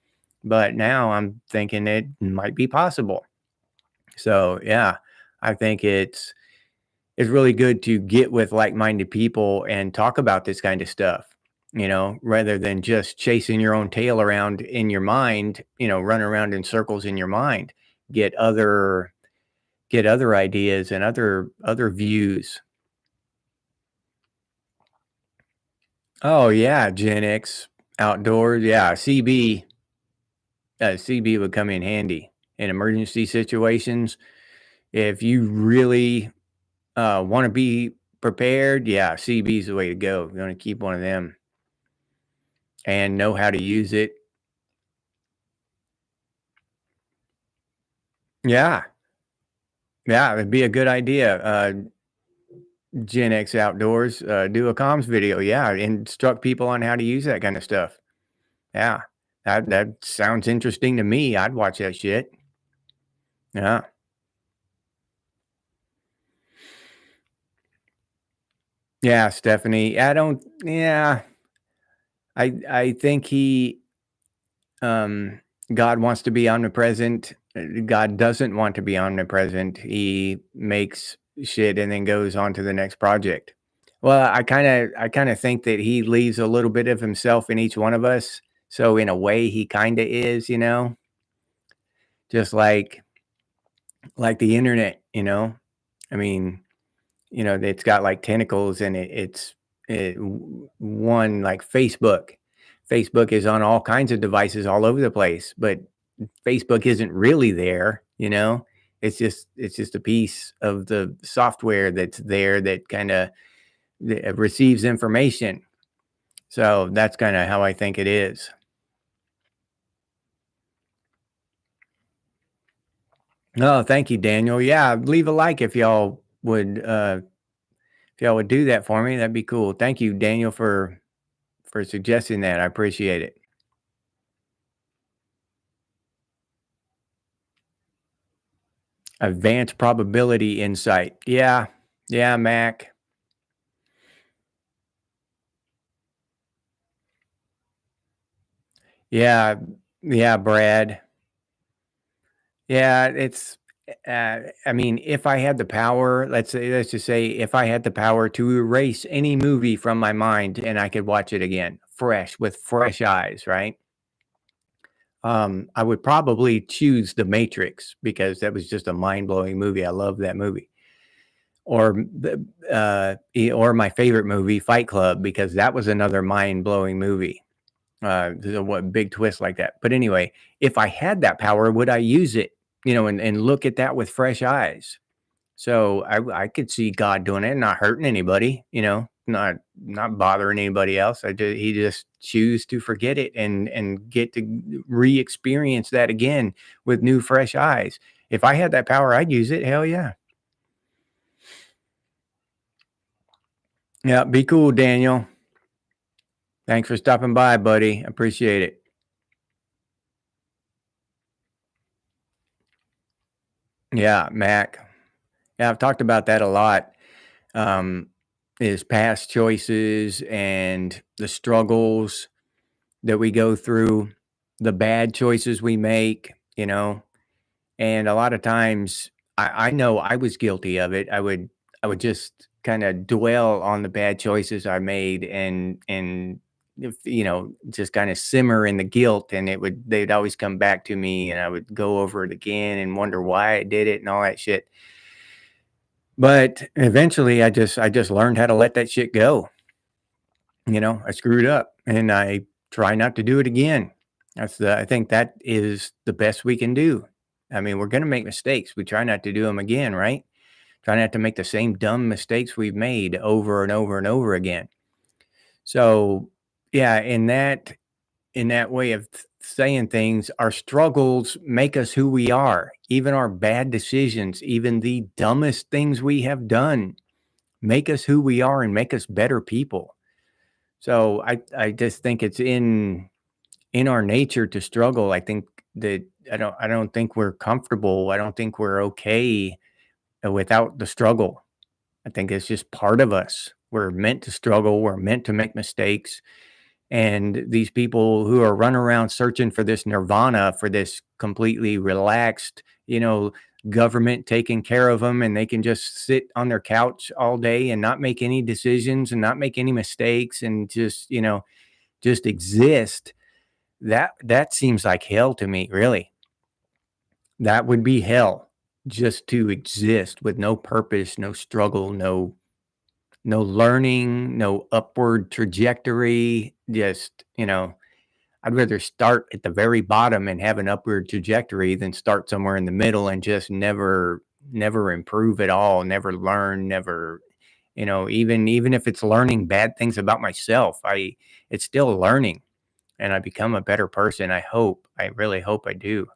But now I'm thinking it might be possible. So yeah, I think it's really good to get with like-minded people and talk about this kind of stuff, rather than just chasing your own tail around in your mind, run around in circles in your mind. Get other get other ideas and other views. Oh yeah, Gen X outdoors. Yeah, CB would come in handy in emergency situations. If you really want to be prepared, yeah, CB is the way to go. You want to keep one of them and know how to use it. Yeah, yeah, it'd be a good idea. Gen X outdoors, do a comms video. Yeah, instruct people on how to use that kind of stuff. Yeah, that sounds interesting to me. I'd watch that shit. Yeah. Yeah, Stephanie. I don't yeah, I think um God wants to be omnipresent. God doesn't want to be omnipresent. He makes shit and then goes on to the next project. Well, I kind of think that he leaves a little bit of himself in each one of us. So in a way he kind of is, just like the internet, I mean, it's got like tentacles and one like Facebook. Facebook is on all kinds of devices all over the place, but Facebook isn't really there. It's just a piece of the software that's there that kind of receives information. So that's kind of how I think it is. Oh, thank you, Daniel. Yeah, leave a like if y'all would do that for me. That'd be cool. Thank you, Daniel, for suggesting that. I appreciate it. Advanced probability insight. Yeah. Yeah, Mac. Yeah. Yeah, Brad. Yeah, I mean, if I had the power, let's just say if I had the power to erase any movie from my mind and I could watch it again, fresh with fresh eyes, right? I would probably choose The Matrix because that was just a mind-blowing movie. I love that movie. Or my favorite movie, Fight Club, because that was another mind-blowing movie. There's a what big twist like that. But anyway, if I had that power, would I use it? And look at that with fresh eyes. So I could see God doing it, not hurting anybody, not bothering anybody else. He just choose to forget it and get to re-experience that again with new fresh eyes. If I had that power, I'd use it. Hell yeah. Yeah, be cool, Daniel. Thanks for stopping by, buddy. Appreciate it. Yeah, Mac. Yeah, I've talked about that a lot. Um, is past choices and the struggles that we go through, the bad choices we make. And a lot of times I know I was guilty of it. I would just kind of dwell on the bad choices I made and if, just kind of simmer in the guilt and they'd always come back to me and I would go over it again and wonder why I did it and all that shit. But eventually I just learned how to let that shit go. I screwed up and I try not to do it again. I think that is the best we can do. I mean, we're going to make mistakes. We try not to do them again, right? Try not to make the same dumb mistakes we've made over and over and over again. So, yeah, in that way of saying things, our struggles make us who we are. Even our bad decisions, even the dumbest things we have done make us who we are and make us better people. So I just think it's in our nature to struggle. I think that I don't think we're comfortable. I don't think we're okay without the struggle. I think it's just part of us. We're meant to struggle. We're meant to make mistakes. And these people who are running around searching for this nirvana, for this completely relaxed, government taking care of them, and they can just sit on their couch all day and not make any decisions and not make any mistakes and just exist. That seems like hell to me, really. That would be hell just to exist with no purpose, no struggle, no learning, no upward trajectory. Just, I'd rather start at the very bottom and have an upward trajectory than start somewhere in the middle and just never improve at all, never learn, never, even if it's learning bad things about myself, it's still learning and I become a better person. I really hope I do.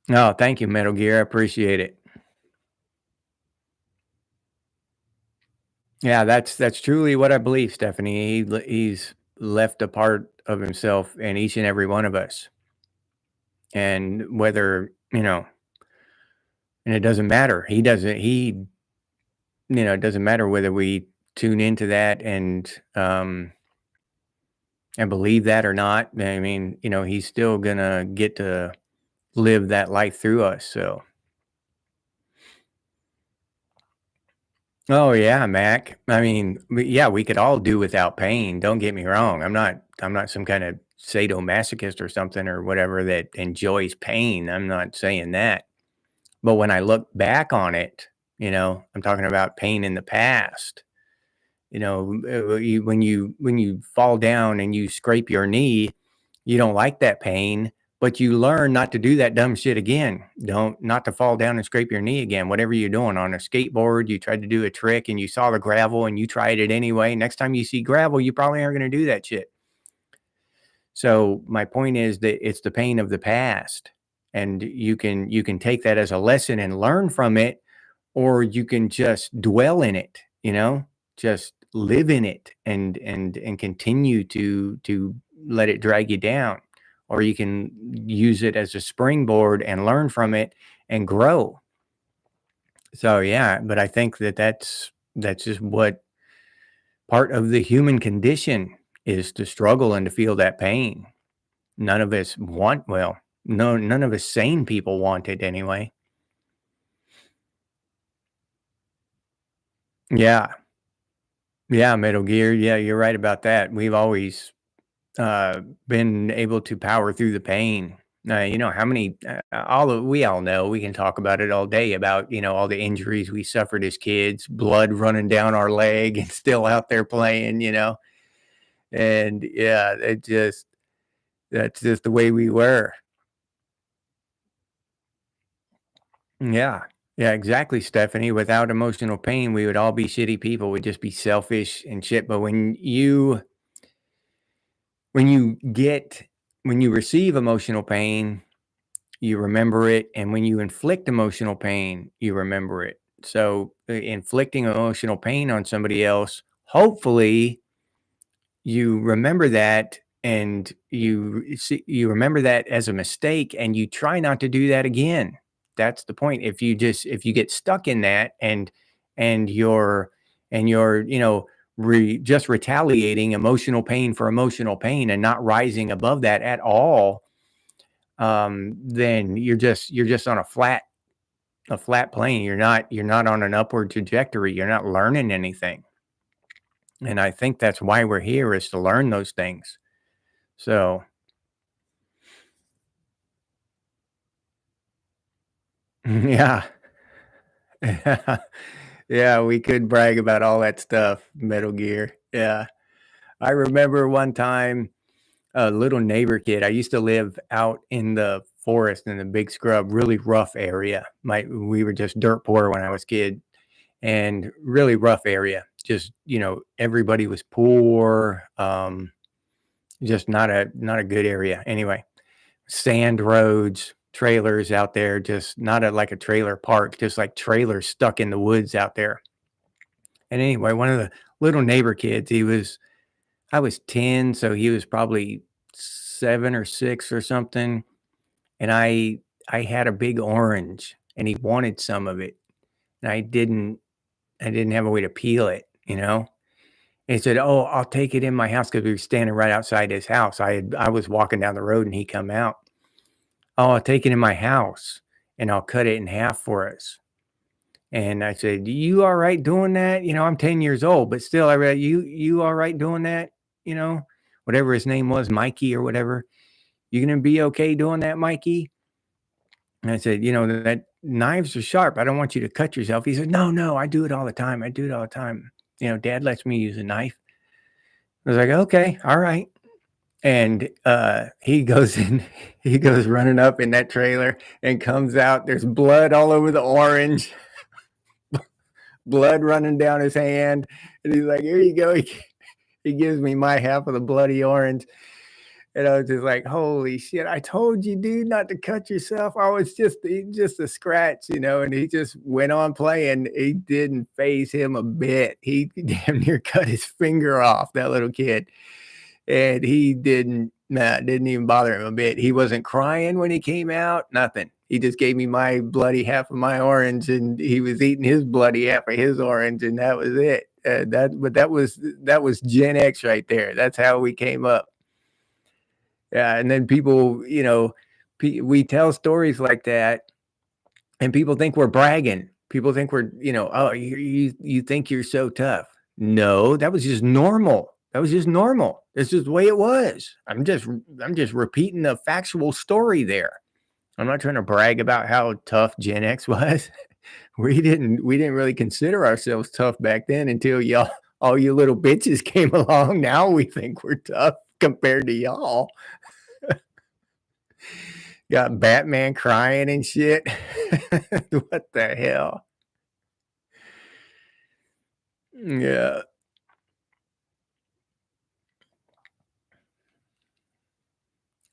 No, thank you, Metal Gear. I appreciate it. Yeah, that's truly what I believe, Stephanie. He's left a part of himself in each and every one of us. And and it doesn't matter. It doesn't matter whether we tune into that and believe that or not. I mean, he's still gonna get to live that life through us. So, oh yeah, Mac. I mean, yeah, we could all do without pain. Don't get me wrong. I'm not some kind of sadomasochist or something or whatever that enjoys pain. I'm not saying that. But when I look back on it, I'm talking about pain in the past. When you fall down and you scrape your knee, you don't like that pain, but you learn not to do that dumb shit again. Don't not to fall down and scrape your knee again. Whatever you're doing on a skateboard, you tried to do a trick and you saw the gravel and you tried it anyway. Next time you see gravel, you probably aren't going to do that shit. So my point is that it's the pain of the past, and you can take that as a lesson and learn from it, or you can just dwell in it, just live in it and continue to let it drag you down, or you can use it as a springboard and learn from it and grow. So yeah, but I think that's just what part of the human condition is, to struggle and to feel that pain. None of us want well, no, none of us sane people want it anyway. Yeah. Yeah, Metal Gear. Yeah, you're right about that. We've always been able to power through the pain. How many all of we all know, we can talk about it all day about, all the injuries we suffered as kids, blood running down our leg and still out there playing. And yeah, that's just the way we were. Yeah. Yeah, exactly, Stephanie. Without emotional pain, we would all be shitty people. We'd just be selfish and shit. But when you get when you receive emotional pain, you remember it, and when you inflict emotional pain, you remember it. So, inflicting emotional pain on somebody else, hopefully you remember that, and you remember that as a mistake and you try not to do that again. That's the point. If you get stuck in that, and you're just retaliating emotional pain for emotional pain and not rising above that at all, then you're just on a flat plane. You're not on an upward trajectory. You're not learning anything. And I think that's why we're here, is to learn those things. So, yeah. Yeah, we could brag about all that stuff, Metal Gear. Yeah. I remember one time, a little neighbor kid. I used to live out in the forest in the big scrub, really rough area. We were just dirt poor when I was a kid, and really rough area. Just, everybody was poor. Just not a good area. Anyway, sand roads, trailers out there, just not like a trailer park, just like trailers stuck in the woods out there. And anyway, one of the little neighbor kids, I was 10, so he was probably 7 or 6 or something. And I had a big orange and he wanted some of it. And I didn't have a way to peel it, And he said, "Oh, I'll take it in my house," because we were standing right outside his house. I was walking down the road and he come out. "Oh, I'll take it in my house and I'll cut it in half for us." And I said, "You all right doing that?" I'm 10 years old, but still, I read, "You all right doing that?" You know, Whatever his name was, Mikey or whatever. "You gonna be okay doing that, Mikey?" And I said, that knives are sharp. I don't want you to cut yourself. He said, no, no, I do it all the time. I do it all the time. Dad lets me use a knife. I was like, okay, all right. And he goes in, he goes running up in that trailer and comes out. There's blood all over the orange, blood running down his hand. And he's like, here you go. He gives me my half of the bloody orange. And I was just like, holy shit, I told you, dude, not to cut yourself. I was just a scratch, and he just went on playing. He didn't faze him a bit. He damn near cut his finger off, that little kid. And he didn't even bother him a bit. He wasn't crying when he came out, nothing. He just gave me my bloody half of my orange, and he was eating his bloody half of his orange, and that was it. That was Gen X right there. That's how we came up. Yeah, and then people, we tell stories like that, and people think we're bragging. People think we're, oh, you think you're so tough. No, that was just normal. That was just normal. It's just the way it was. I'm just repeating a factual story there. I'm not trying to brag about how tough Gen X was. We didn't really consider ourselves tough back then until all you little bitches came along. Now we think we're tough compared to y'all. Got Batman crying and shit. What the hell? Yeah.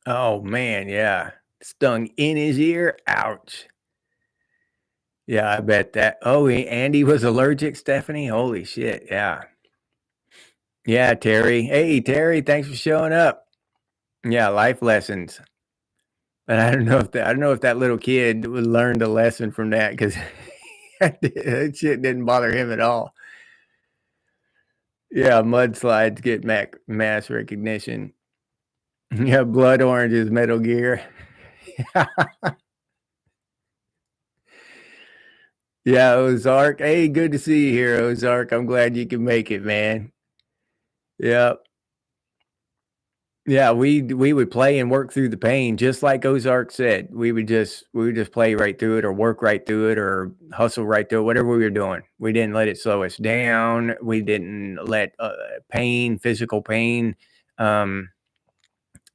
Oh man, yeah. Stung in his ear. Ouch. Yeah, I bet that. Oh, Andy was allergic, Stephanie. Holy shit. Yeah. Yeah, Terry. Hey, Terry, thanks for showing up. Yeah, life lessons. And I don't know if that little kid learned a lesson from that, because that shit didn't bother him at all. Yeah, mudslides get mass recognition. Yeah, blood orange is Metal Gear. Yeah, Ozark. Hey, good to see you here, Ozark. I'm glad you can make it, man. Yeah. Yeah, we would play and work through the pain, just like Ozark said. We would just play right through it, or work right through it, or hustle right through it, whatever we were doing. We didn't let it slow us down. We didn't let physical pain,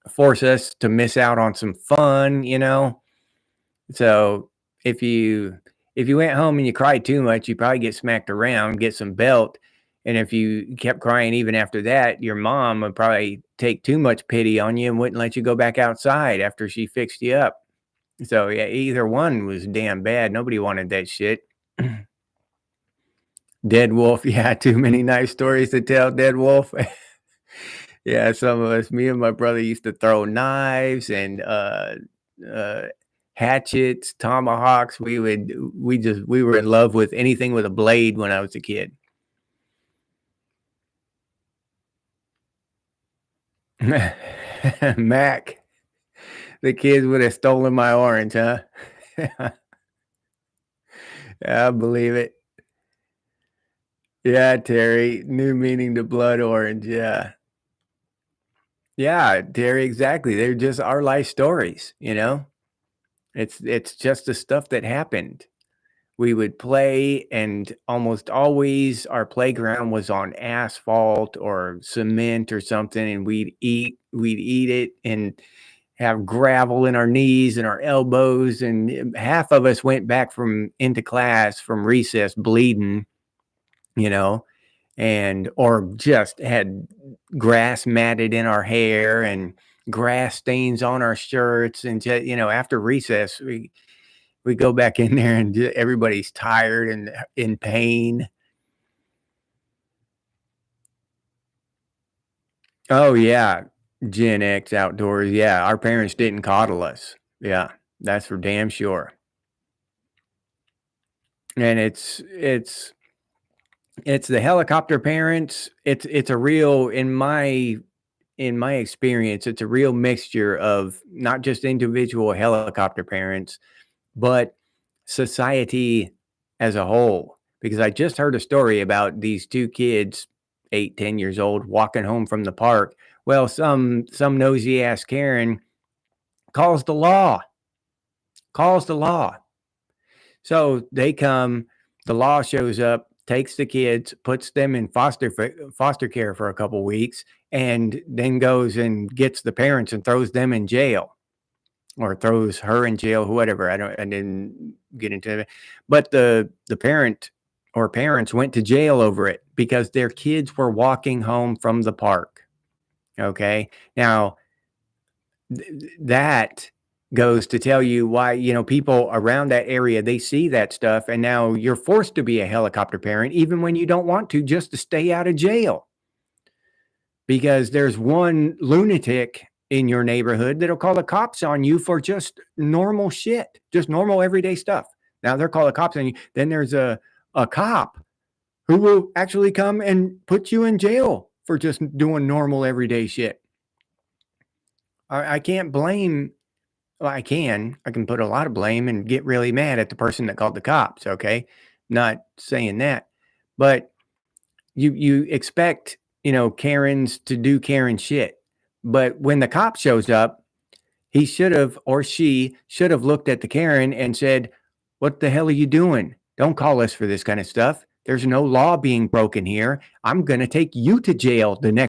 force us to miss out on some fun. So if you went home and you cried too much, you probably get smacked around, get some belt. And if you kept crying even after that, your mom would probably take too much pity on you and wouldn't let you go back outside after she fixed you up. So yeah, either one was damn bad. Nobody wanted that shit. Dead Wolf. Yeah, too many nice stories to tell, Dead Wolf. Yeah, some of us, me and my brother used to throw knives and hatchets, tomahawks. We were in love with anything with a blade when I was a kid. Mac, the kids would have stolen my orange, huh? I believe it. Yeah, Terry, new meaning to blood orange. Yeah. Yeah, Terry, exactly. They're just our life stories. It's just the stuff that happened. We would play, and almost always our playground was on asphalt or cement or something, and we'd eat it and have gravel in our knees and our elbows, and half of us went back into class from recess bleeding, you know, and or just had grass matted in our hair and grass stains on our shirts, and just, after recess we go back in there and everybody's tired and in pain. Oh yeah, Gen X outdoors. Yeah, our parents didn't coddle us. Yeah, that's for damn sure. And it's the helicopter parents. It's a real in my experience, it's a real mixture of not just individual helicopter parents, but society as a whole. Because I just heard a story about these two kids, 8, 10 years old, walking home from the park. Well, some nosy ass Karen calls the law, calls the law. So they come, the law shows up, takes the kids, puts them in foster care for a couple weeks, and then goes and gets the parents and throws them in jail, or throws her in jail, whatever. I didn't get into it, but the parent or parents went to jail over it because their kids were walking home from the park. Okay, now that goes to tell you why, you know, people around that area, they see that stuff, and now you're forced to be a helicopter parent even when you don't want to, just to stay out of jail, because there's one lunatic in your neighborhood that'll call the cops on you for just normal shit, just normal everyday stuff. Now they're calling the cops on you. Then there's a cop who will actually come and put you in jail for just doing normal everyday shit. I can't blame. Well, I can put a lot of blame and get really mad at the person that called the cops. Okay, not saying that, but you expect, you know, Karens to do Karen shit, but when the cop shows up, he should have, or she should have, looked at the Karen and said, "What the hell are you doing? Don't call us for this kind of stuff. There's no law being broken here. I'm going to take you to jail the next."